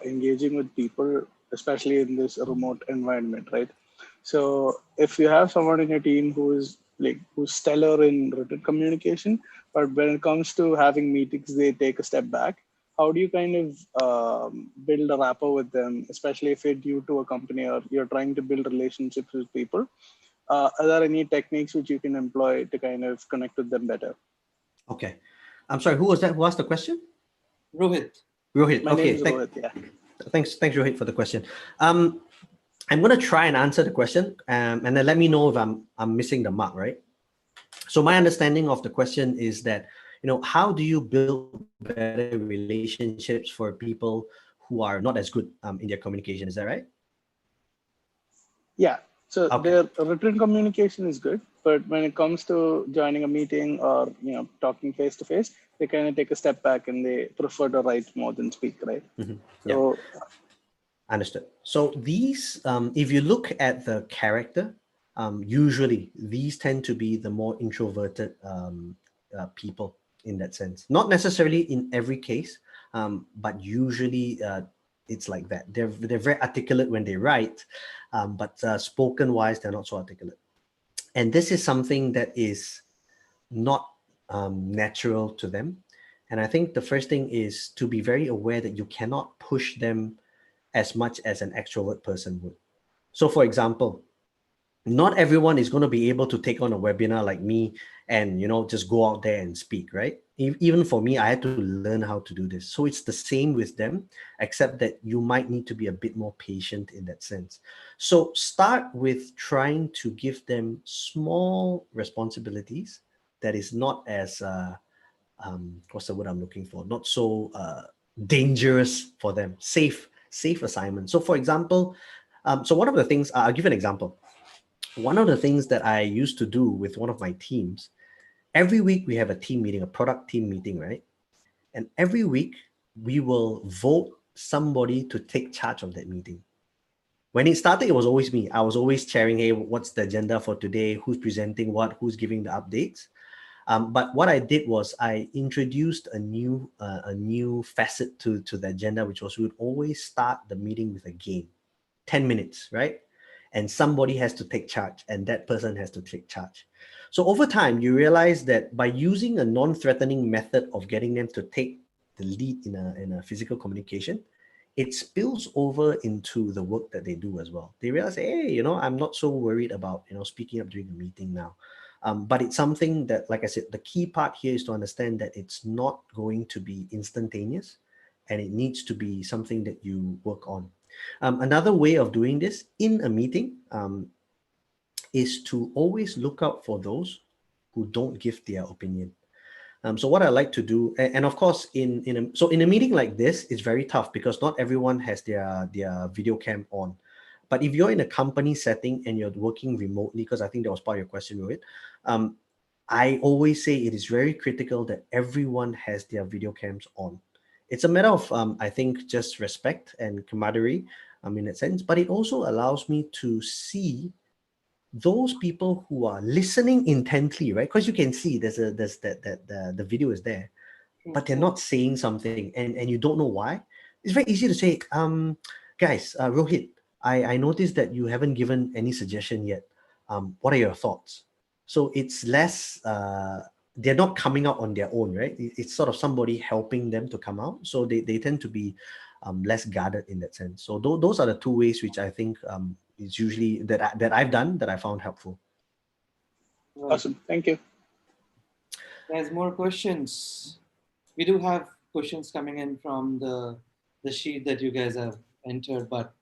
engaging with people, especially in this remote environment, right? So if you have someone in your team who's stellar in written communication, but when it comes to having meetings, they take a step back. How do you kind of build a rapport with them, especially if you're new to a company or you're trying to build relationships with people? Are there any techniques which you can employ to kind of connect with them better? Okay. I'm sorry, who was that? Who asked the question? Rohit. Rohit. My name is Rohit, yeah. Thanks, Rohit, for the question. I'm going to try and answer the question, and then let me know if I'm missing the mark, right? So my understanding of the question is that, how do you build better relationships for people who are not as good in their communication? Is that right? Yeah. So Okay. their written communication is good, but when it comes to joining a meeting or talking face to face, they kind of take a step back and they prefer to write more than speak, right? Mm-hmm. So yeah. Understood. So these, if you look at the character, usually these tend to be the more introverted people in that sense. Not necessarily in every case, but usually it's like that. They're very articulate when they write, but spoken wise, they're not so articulate. And this is something that is not natural to them. And I think the first thing is to be very aware that you cannot push them as much as an extrovert person would. So for example, not everyone is going to be able to take on a webinar like me and, just go out there and speak, right? Even for me, I had to learn how to do this. So it's the same with them, except that you might need to be a bit more patient in that sense. So start with trying to give them small responsibilities that is not as, what's the word I'm looking for? Not so dangerous for them, safe assignment. So for example, so one of the things, I'll give an example. One of the things that I used to do with one of my teams, every week we have a team meeting, a product team meeting, right? And every week we will vote somebody to take charge of that meeting. When it started, it was always me. I was always chairing, hey, what's the agenda for today? Who's presenting what? Who's giving the updates? But what I did was I introduced a new facet to the agenda, which was we would always start the meeting with a game, 10 minutes, right? And somebody has to take charge, and that person has to take charge. So over time, you realize that by using a non-threatening method of getting them to take the lead in a physical communication, it spills over into the work that they do as well. They realize, hey, I'm not so worried about, speaking up during a meeting now. But it's something that, like I said, the key part here is to understand that it's not going to be instantaneous, and it needs to be something that you work on. Another way of doing this in a meeting is to always look out for those who don't give their opinion. So what I like to do, and of course, in a meeting like this, it's very tough because not everyone has their video cam on. But if you're in a company setting and you're working remotely, because I think that was part of your question, Rohit, I always say it is very critical that everyone has their video cams on. It's a matter of, I think, just respect and camaraderie in that sense, but it also allows me to see those people who are listening intently, right? Because you can see the video is there, but they're not saying something, and you don't know why. It's very easy to say, guys, Rohit, I noticed that you haven't given any suggestion yet. What are your thoughts? So it's less, they're not coming out on their own, right? It's sort of somebody helping them to come out. So they tend to be less guarded in that sense. So those are the two ways which I think is usually that I've done that I found helpful. Right. Awesome. Thank you. There's more questions. We do have questions coming in from the sheet that you guys have entered, but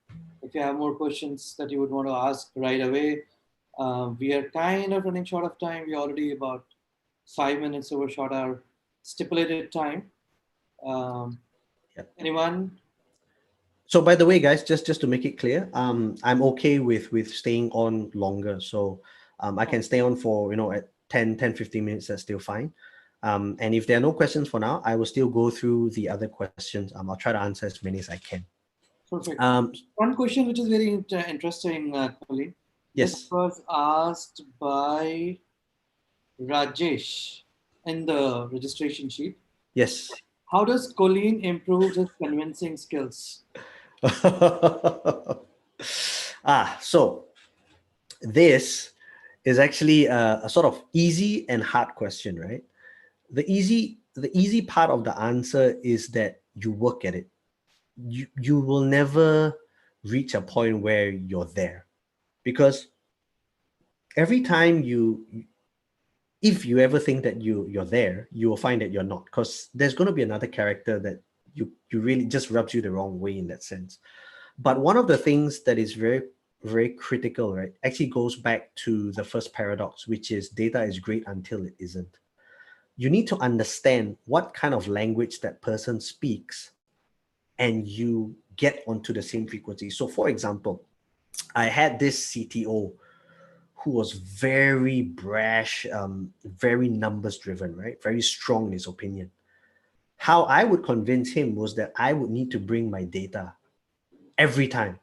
if you have more questions that you would want to ask right away, we are kind of running short of time. We're already about 5 minutes overshot our stipulated time. Anyone? So by the way, guys, just to make it clear, I'm okay with staying on longer. So I can stay on for, at 10, 15 minutes, that's still fine. And if there are no questions for now, I will still go through the other questions. I'll try to answer as many as I can. Perfect. One question which is very interesting, Colleen. Yes. This was asked by Rajesh in the registration sheet. Yes. How does Colleen improve his convincing skills? So this is actually a sort of easy and hard question, right? The easy part of the answer is that you work at it. You will never reach a point where you're there, because every time if you ever think that you're there, you will find that you're not, because there's going to be another character that you really just rubs you the wrong way in that sense. But one of the things that is very, very critical, right, actually goes back to the first paradox, which is data is great until it isn't. You need to understand what kind of language that person speaks, and you get onto the same frequency. So for example, I had this CTO who was very brash, very numbers driven, right? Very strong in his opinion. How I would convince him was that I would need to bring my data every time.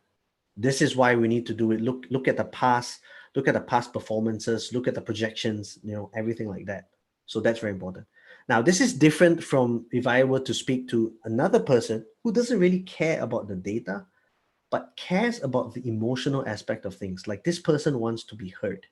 This is why we need to do it. Look at the past, look at the past performances, look at the projections, everything like that. So that's very important. Now, this is different from if I were to speak to another person who doesn't really care about the data, but cares about the emotional aspect of things. Like this person wants to be heard.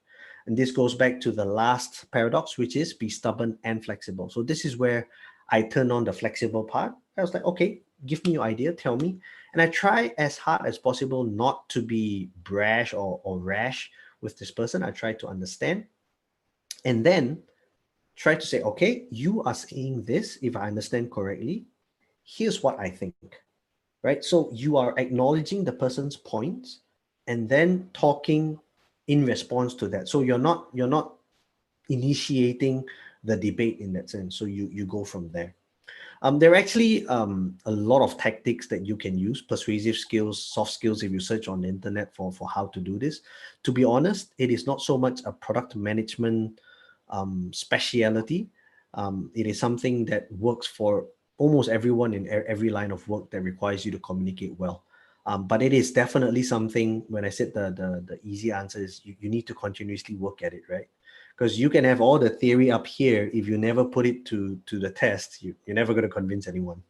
And this goes back to the last paradox, which is be stubborn and flexible. So this is where I turn on the flexible part. I was like, okay, give me your idea, tell me. And I try as hard as possible not to be brash or rash with this person. I try to understand. And then try to say, okay, you are saying this, if I understand correctly, here's what I think, right? So you are acknowledging the person's points and then talking in response to that. So you're not initiating the debate in that sense. So you go from there. There are actually a lot of tactics that you can use, persuasive skills, soft skills, if you search on the internet for how to do this. To be honest, it is not so much a product management speciality. It is something that works for almost everyone in every line of work that requires you to communicate well. But it is definitely something, when I said the easy answer is you need to continuously work at it, right? Because you can have all the theory up here. If you never put it to the test, you're never going to convince anyone.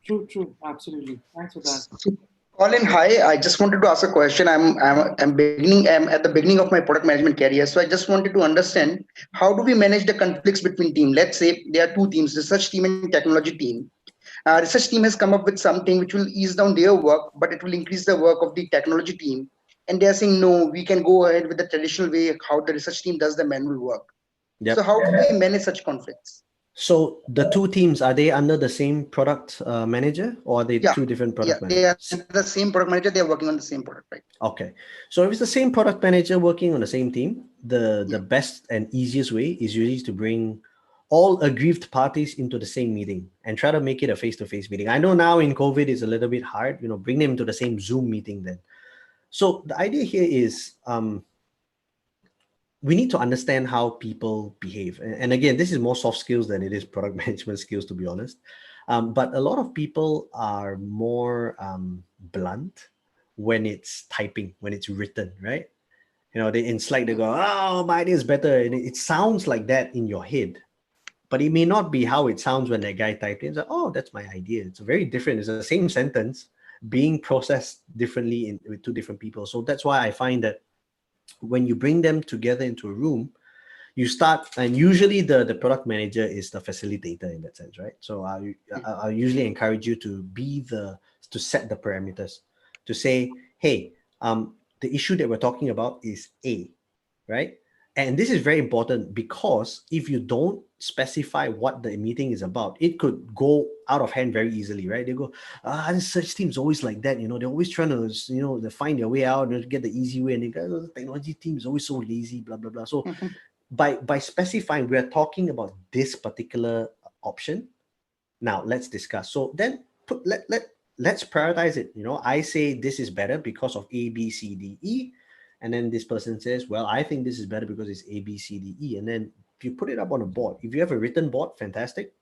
True. Absolutely. Thanks for that. So, Colin, hi. I just wanted to ask a question. I'm at the beginning of my product management career. So I just wanted to understand, how do we manage the conflicts between team? Let's say there are two teams, research team and technology team. Research team has come up with something which will ease down their work, but it will increase the work of the technology team. And they're saying, no, we can go ahead with the traditional way how the research team does the manual work. Yep. So how do we manage such conflicts? So the two teams, are they under the same product manager, or are they two different product managers? They are the same product manager. They are working on the same product, right? Okay. So if it's the same product manager working on the same team, the best and easiest way is usually to bring all aggrieved parties into the same meeting and try to make it a face-to-face meeting. I know now in COVID it's a little bit hard, bring them to the same Zoom meeting then. So the idea here is we need to understand how people behave. And again, this is more soft skills than it is product management skills, to be honest. But a lot of people are more blunt when it's typing, when it's written, right? They in Slack, they go, oh, my idea is better. And it sounds like that in your head, but it may not be how it sounds when that guy typed in. It's like, oh, that's my idea. It's very different. It's the same sentence being processed differently with two different people. So that's why I find that when you bring them together into a room, you start, and usually the product manager is the facilitator in that sense, right? So I usually encourage you to set the parameters, to say, hey, the issue that we're talking about is A, right? And this is very important, because if you don't specify what the meeting is about, it could go out of hand very easily, right? They go, this search team is always like that, they're always trying to, they find their way out and get the easy way, and they go, the technology team is always so lazy, blah, blah, blah. So by specifying, we're talking about this particular option. Now let's discuss. So then let's prioritize it. I say this is better because of A, B, C, D, E. And then this person says, well, I think this is better because it's A, B, C, D, E. And then if you put it up on a board, if you have a written board, fantastic.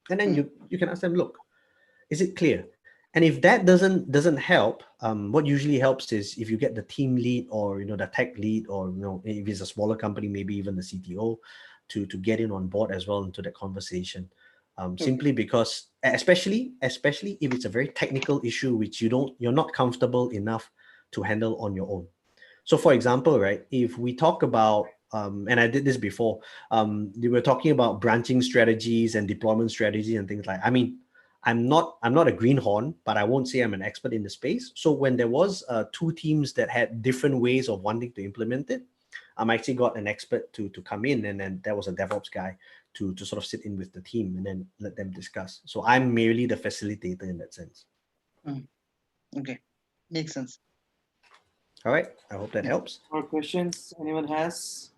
And then you can ask them, look, is it clear? And if that doesn't help, what usually helps is if you get the team lead, or the tech lead, or if it's a smaller company, maybe even the CTO, to get in on board as well into that conversation. Simply because, especially if it's a very technical issue which you're not comfortable enough to handle on your own. So for example, right, if we talk about, and I did this before, we were talking about branching strategies and deployment strategies and things like, I'm not a greenhorn, but I won't say I'm an expert in the space. So when there was two teams that had different ways of wanting to implement it, I actually got an expert to come in, and then there was a DevOps guy to sort of sit in with the team and then let them discuss. So I'm merely the facilitator in that sense. Okay, makes sense. All right, I hope that helps. More questions anyone has?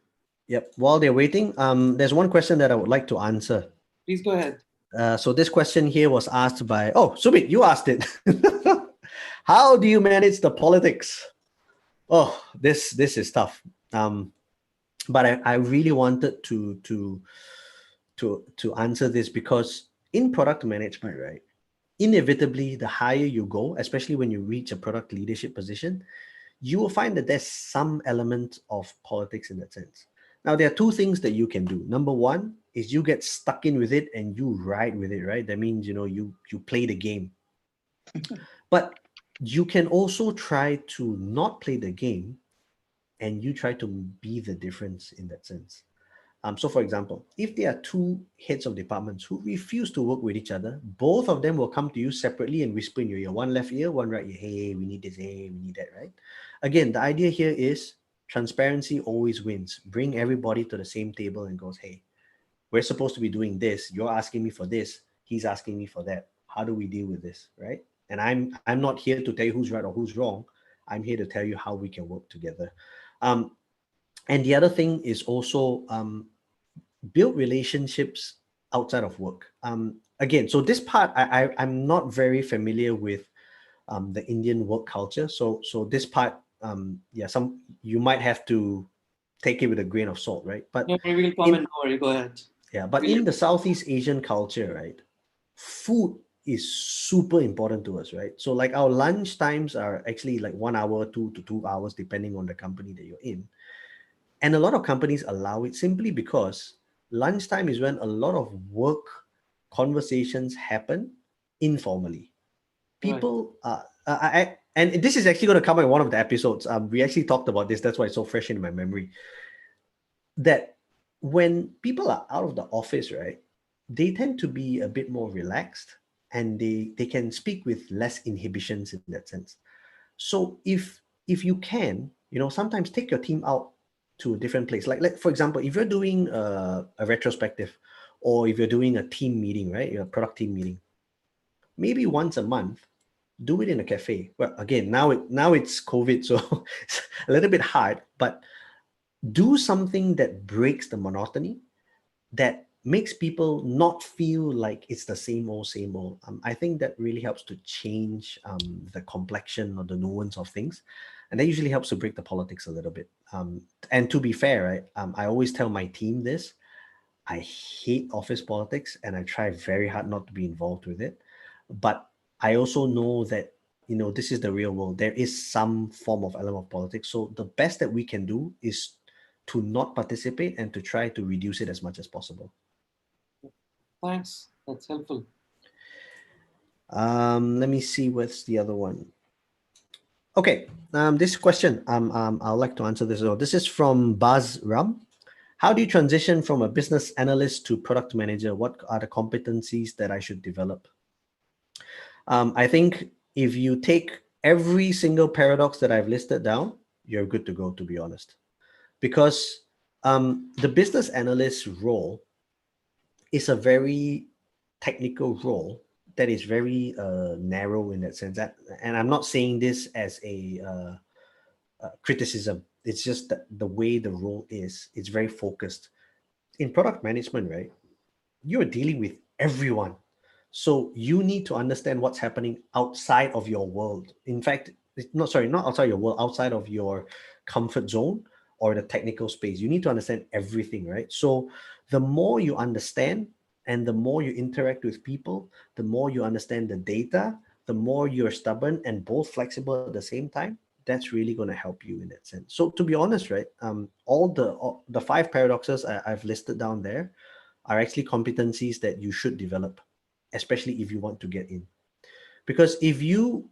Yep. While they're waiting, there's one question that I would like to answer. Please go ahead. So this question here was asked by, Sumit, you asked it. How do you manage the politics? Oh, this is tough. But I really wanted to answer this, because in product management, right, inevitably, the higher you go, especially when you reach a product leadership position, you will find that there's some element of politics in that sense. Now, there are two things that you can do. Number one is you get stuck in with it and you ride with it, right? That means, you play the game. But you can also try to not play the game, and you try to be the difference in that sense. So for example, if there are two heads of departments who refuse to work with each other, both of them will come to you separately and whisper in your ear, one left ear, one right ear, hey, we need this, hey, we need that, right? Again, the idea here is transparency always wins. Bring everybody to the same table and goes, hey, we're supposed to be doing this. You're asking me for this. He's asking me for that. How do we deal with this, right? And I'm not here to tell you who's right or who's wrong. I'm here to tell you how we can work together. And the other thing is also build relationships outside of work. Again, so this part, I'm not very familiar with the Indian work culture. So this part, you might have to take it with a grain of salt, right? But No, we will comment over. Go ahead. Yeah, but in the Southeast Asian culture, right, food is super important to us, right? So like our lunch times are actually like 1 hour, 2 to 2 hours, depending on the company that you're in. And a lot of companies allow it simply because lunchtime is when a lot of work conversations happen informally. People, and this is actually going to come in one of the episodes. We actually talked about this. That's why it's so fresh in my memory. That when people are out of the office, right, they tend to be a bit more relaxed, and they can speak with less inhibitions in that sense. So if you can, sometimes take your team out to a different place. Like for example, if you're doing a retrospective, or if you're doing a team meeting, right, your product team meeting, maybe once a month, do it in a cafe. Well, again, now it's COVID, so it's a little bit hard, but do something that breaks the monotony, that makes people not feel like it's the same old, same old. I think that really helps to change the complexion or the nuance of things. And that usually helps to break the politics a little bit. And to be fair, right, I always tell my team this. I hate office politics and I try very hard not to be involved with it. But I also know that, this is the real world. There is some form of element of politics. So the best that we can do is to not participate and to try to reduce it as much as possible. Thanks. That's helpful. Let me see what's the other one. Okay, this question, I'd like to answer this. This is from Buzz Ram. How do you transition from a business analyst to product manager? What are the competencies that I should develop? I think if you take every single paradox that I've listed down, you're good to go, to be honest. Because the business analyst role is a very technical role that is very narrow in that sense. And I'm not saying this as a criticism. It's just that the way the role is, it's very focused. In product management, right, you're dealing with everyone. So you need to understand what's happening outside of your world. In fact, not outside your world, outside of your comfort zone or the technical space. You need to understand everything, right? So the more you understand and the more you interact with people, the more you understand the data, the more you're stubborn and both flexible at the same time, that's really going to help you in that sense. So to be honest, right, all the 5 paradoxes I've listed down there are actually competencies that you should develop, especially if you want to get in. Because if you,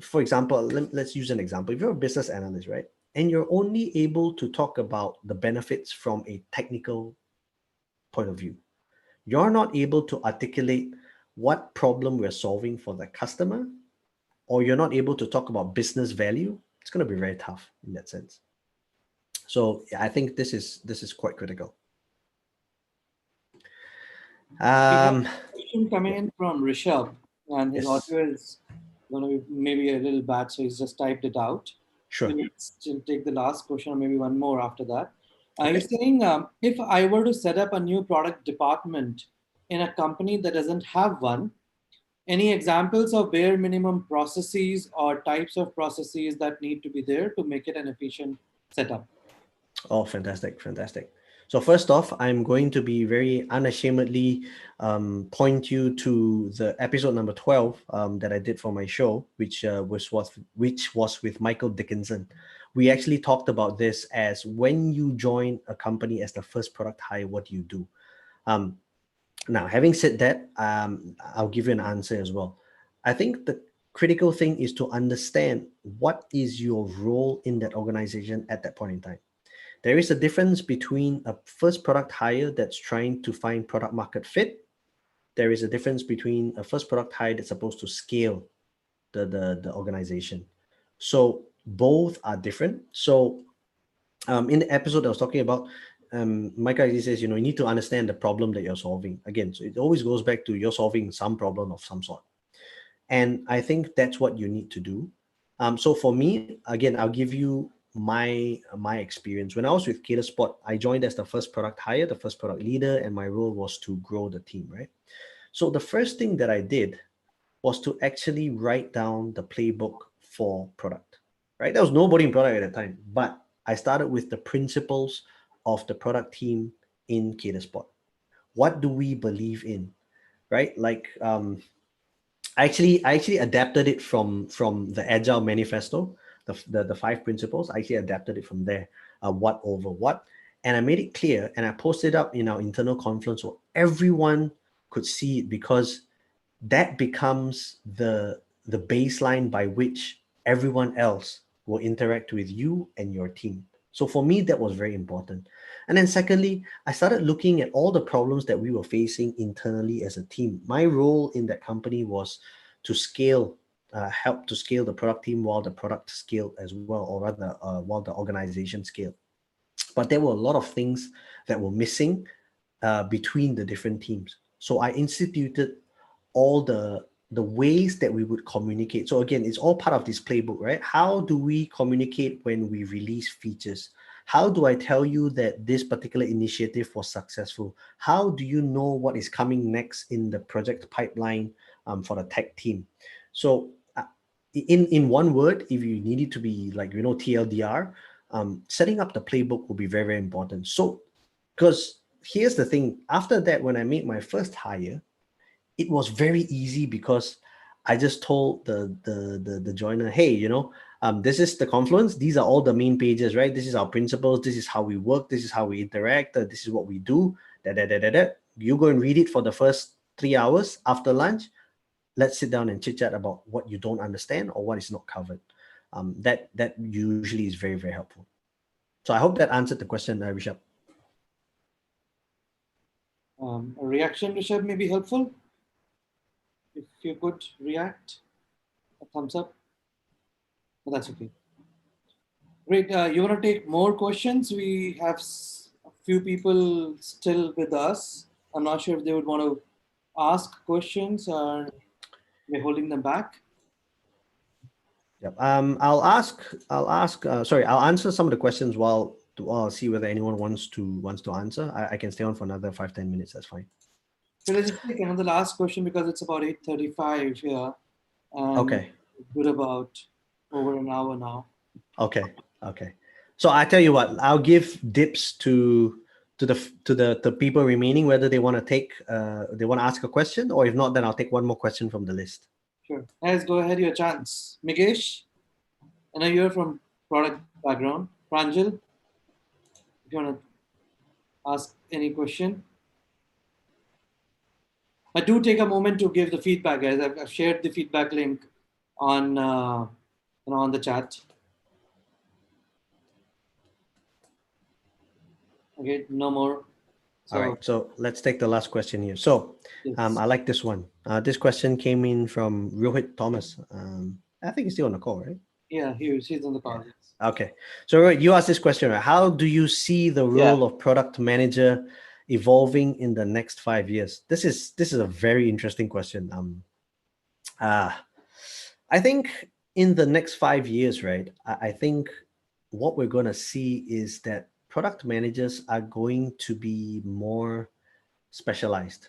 for example, let's use an example. If you're a business analyst, right, and you're only able to talk about the benefits from a technical point of view, you're not able to articulate what problem we're solving for the customer, or you're not able to talk about business value, it's going to be very tough in that sense. So yeah, I think this is quite critical. Question coming in from Rishabh, and his Yes. audio is going to be maybe a little bad, so he's just typed it out. Sure. Let's take the last question, or maybe one more after that. Okay. He's saying, if I were to set up a new product department in a company that doesn't have one, any examples of bare minimum processes or types of processes that need to be there to make it an efficient setup? Oh, fantastic. So first off, I'm going to be very unashamedly point you to the episode number 12 that I did for my show, which was with Michael Dickinson. We actually talked about this as when you join a company as the first product hire, what do you do? Now, having said that, I'll give you an answer as well. I think the critical thing is to understand what is your role in that organization at that point in time. There is a difference between a first product hire that's trying to find product market fit. There is a difference between a first product hire that's supposed to scale the organization. So both are different. So in the episode I was talking about, Micah actually says, you need to understand the problem that you're solving. Again, so it always goes back to you're solving some problem of some sort. And I think that's what you need to do. So for me, again, I'll give you my experience. When I was with CaterSpot, I joined as the first product hire, the first product leader, and my role was to grow the team, right? So the first thing that I did was to actually write down the playbook for product, right? There was nobody in product at the time, but I started with the principles of the product team in CaterSpot. What do we believe in, right? Like, I actually adapted it from the Agile Manifesto, the 5 principles. I actually adapted it from there, what over what, and I made it clear and I posted up in our internal conference so everyone could see it, because that becomes the baseline by which everyone else will interact with you and your team. So for me, that was very important. And then secondly, I started looking at all the problems that we were facing internally as a team. My role in that company was to scale, help to scale the product team while the product scaled as well, or rather while the organization scaled. But there were a lot of things that were missing between the different teams. So I instituted all the ways that we would communicate. So again, it's all part of this playbook, right? How do we communicate when we release features? How do I tell you that this particular initiative was successful? How do you know what is coming next in the project pipeline for the tech team? So in one word, if you need it to be like, TLDR, setting up the playbook will be very, very important. So, because here's the thing, after that, when I made my first hire, it was very easy because I just told the joiner, hey, this is the Confluence. These are all the main pages, right? This is our principles. This is how we work. This is how we interact. This is what we do. You go and read it for the first 3 hours after lunch. Let's sit down and chit chat about what you don't understand or what is not covered. That usually is very, very helpful. So I hope that answered the question, Rishabh. A reaction, Rishabh, may be helpful. If you could react, a thumbs up. But that's okay. Great. You want to take more questions? We have a few people still with us. I'm not sure if they would want to ask questions or we're holding them back. Yep. I'll answer some of the questions while I'll see whether anyone wants to answer. I can stay on for another 5-10 minutes. That's fine. So let's just take another last question because it's about 8:35 here. And Okay. good about over an hour now. Okay. So I tell you what, I'll give dips to the people remaining, whether they want to ask a question, or if not, then I'll take one more question from the list. Sure. Guys, go ahead, your chance. Migesh, I know you're from product background. Pranjal, if you want to ask any question. But do take a moment to give the feedback, guys. I've shared the feedback link on on the chat. Okay, no more. So, all right, so let's take the last question here. So yes. I like this one. This question came in from Rohit Thomas. I think he's still on the call, right? Yeah, he's on the call. Yeah. Okay. So Rohit, you asked this question, right? How do you see the role of product manager evolving in the next 5 years? This is a very interesting question. I think in the next 5 years, right, I think what we're going to see is that product managers are going to be more specialized,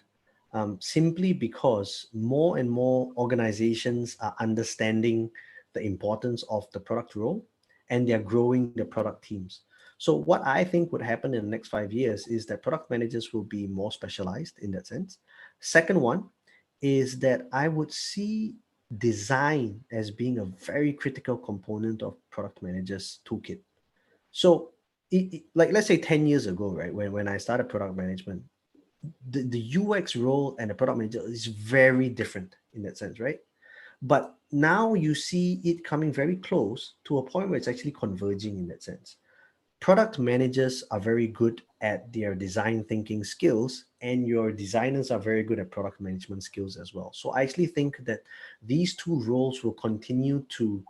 simply because more and more organizations are understanding the importance of the product role, and they're growing the product teams. So what I think would happen in the next 5 years is that product managers will be more specialized in that sense. Second one is that I would see design as being a very critical component of product managers' toolkit. So like, let's say 10 years ago, right, when I started product management, the UX role and the product manager is very different in that sense, right? But now you see it coming very close to a point where it's actually converging in that sense. Product managers are very good at their design thinking skills, and your designers are very good at product management skills as well. So I actually think that these two roles will continue to,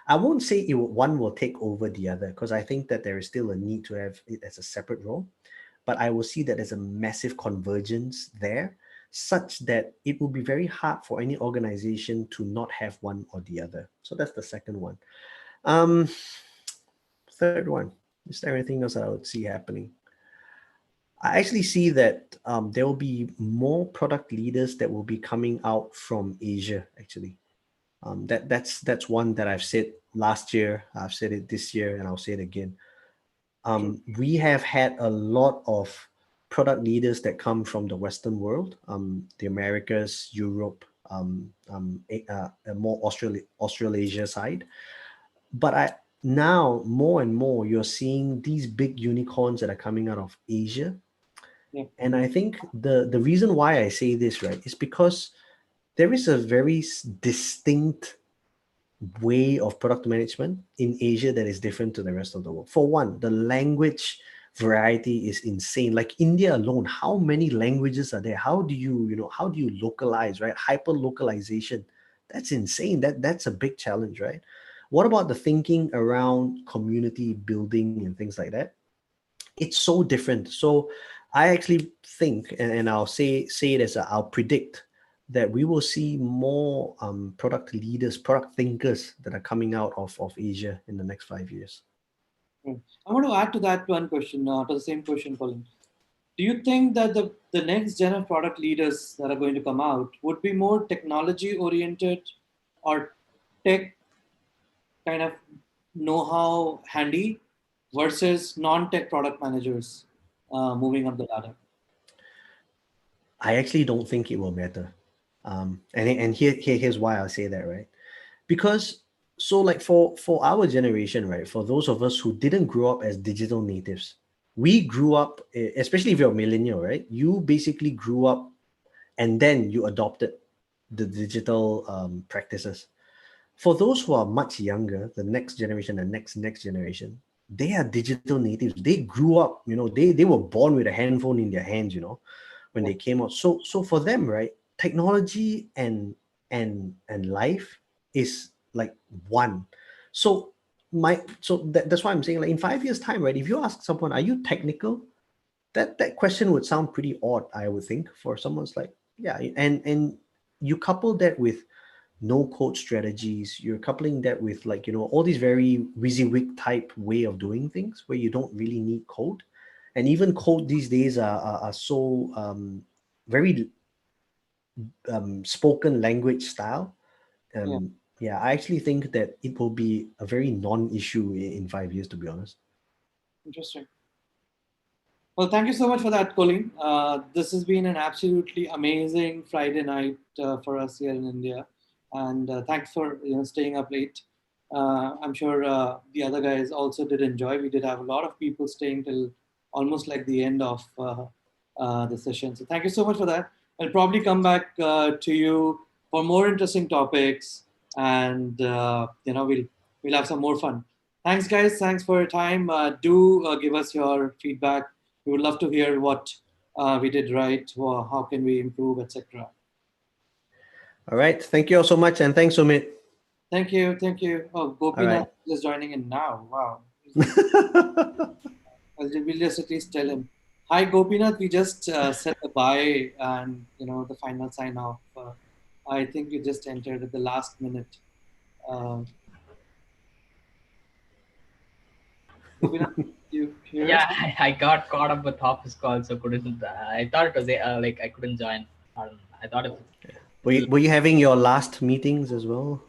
I won't say one will take over the other, because I think that there is still a need to have it as a separate role, but I will see that there's a massive convergence there, such that it will be very hard for any organization to not have one or the other. So that's the second one. Third one, is there anything else that I would see happening? I actually see that there will be more product leaders that will be coming out from Asia, actually. That's one that I've said last year, I've said it this year, and I'll say it again. We have had a lot of product leaders that come from the Western world, the Americas, Europe, a more Australasia side. But now more and more you're seeing these big unicorns that are coming out of Asia. Yeah. And I think the reason why I say this, right, is because there is a very distinct way of product management in Asia that is different to the rest of the world. For one, the language variety is insane. Like India alone, how many languages are there? How do you localize, right? Hyper localization. That's insane. That's a big challenge, right? What about the thinking around community building and things like that? It's so different. So I actually think, and I'll say it as I'll predict that we will see more product leaders, product thinkers that are coming out of Asia in the next 5 years. I want to add to that one question, to the same question, Colin. Do you think that the next gen of product leaders that are going to come out would be more technology oriented or tech kind of know-how handy versus non-tech product managers moving up the ladder? I actually don't think it will matter. And here's why I'll say that, right? Because so like for our generation, right, for those of us who didn't grow up as digital natives, we grew up, especially if you're a millennial, right? You basically grew up and then you adopted the digital practices. For those who are much younger, the next generation, the next generation, they are digital natives. They grew up, they were born with a handphone in their hands, when they came out. So for them, right, technology and life is like one. So that's why I'm saying, like, in 5 years time, right, if you ask someone, are you technical, that question would sound pretty odd, I would think, for someone's like, yeah. And you couple that with no code strategies, you're coupling that with, like, all these very WYSIWYG type way of doing things where you don't really need code. And even code these days are so very spoken language style. Yeah, Yeah, I actually think that it will be a very non-issue in 5 years, to be honest. interesting. Well, thank you so much for that, Colleen. This has been an absolutely amazing Friday night for us here in India, and thanks for staying up late. I'm sure the other guys also did enjoy. We did have a lot of people staying till almost like the end of the session. So thank you so much for that. I'll probably come back to you for more interesting topics, and we'll have some more fun. Thanks, guys. Thanks for your time. Do give us your feedback. We would love to hear what we did right, or how can we improve, etc. All right. Thank you all so much. And thanks, Sumit. Thank you. Thank you. Oh, All Gopinath right. is joining in now. Wow. We'll just at least tell him. Hi, Gopinath. We just said the bye and the final sign off. I think you just entered at the last minute. Gopinath, you hear us? Yeah, I got caught up with office calls, so couldn't. I thought it was like I couldn't join. I thought it. Were you having your last meetings as well?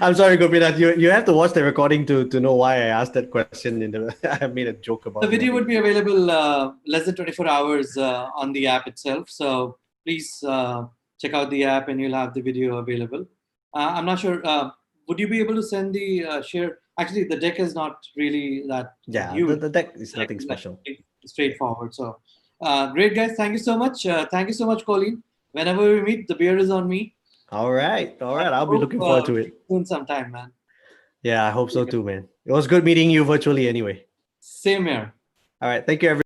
I'm sorry, Gopinath. You have to watch the recording to know why I asked that question. I made a joke about The video it. would be available less than 24 hours on the app itself. So please check out the app and you'll have the video available. I'm not sure. Would you be able to send the share? Actually, the deck is not really that Yeah, huge. the deck is nothing special. Straightforward. So great, guys. Thank you so much. Thank you so much, Colleen. Whenever we meet, the beer is on me. All right. I'll be looking forward to it. Soon sometime, man. Yeah, I hope so too, man. It was good meeting you virtually anyway. Same here. All right. Thank you, everyone.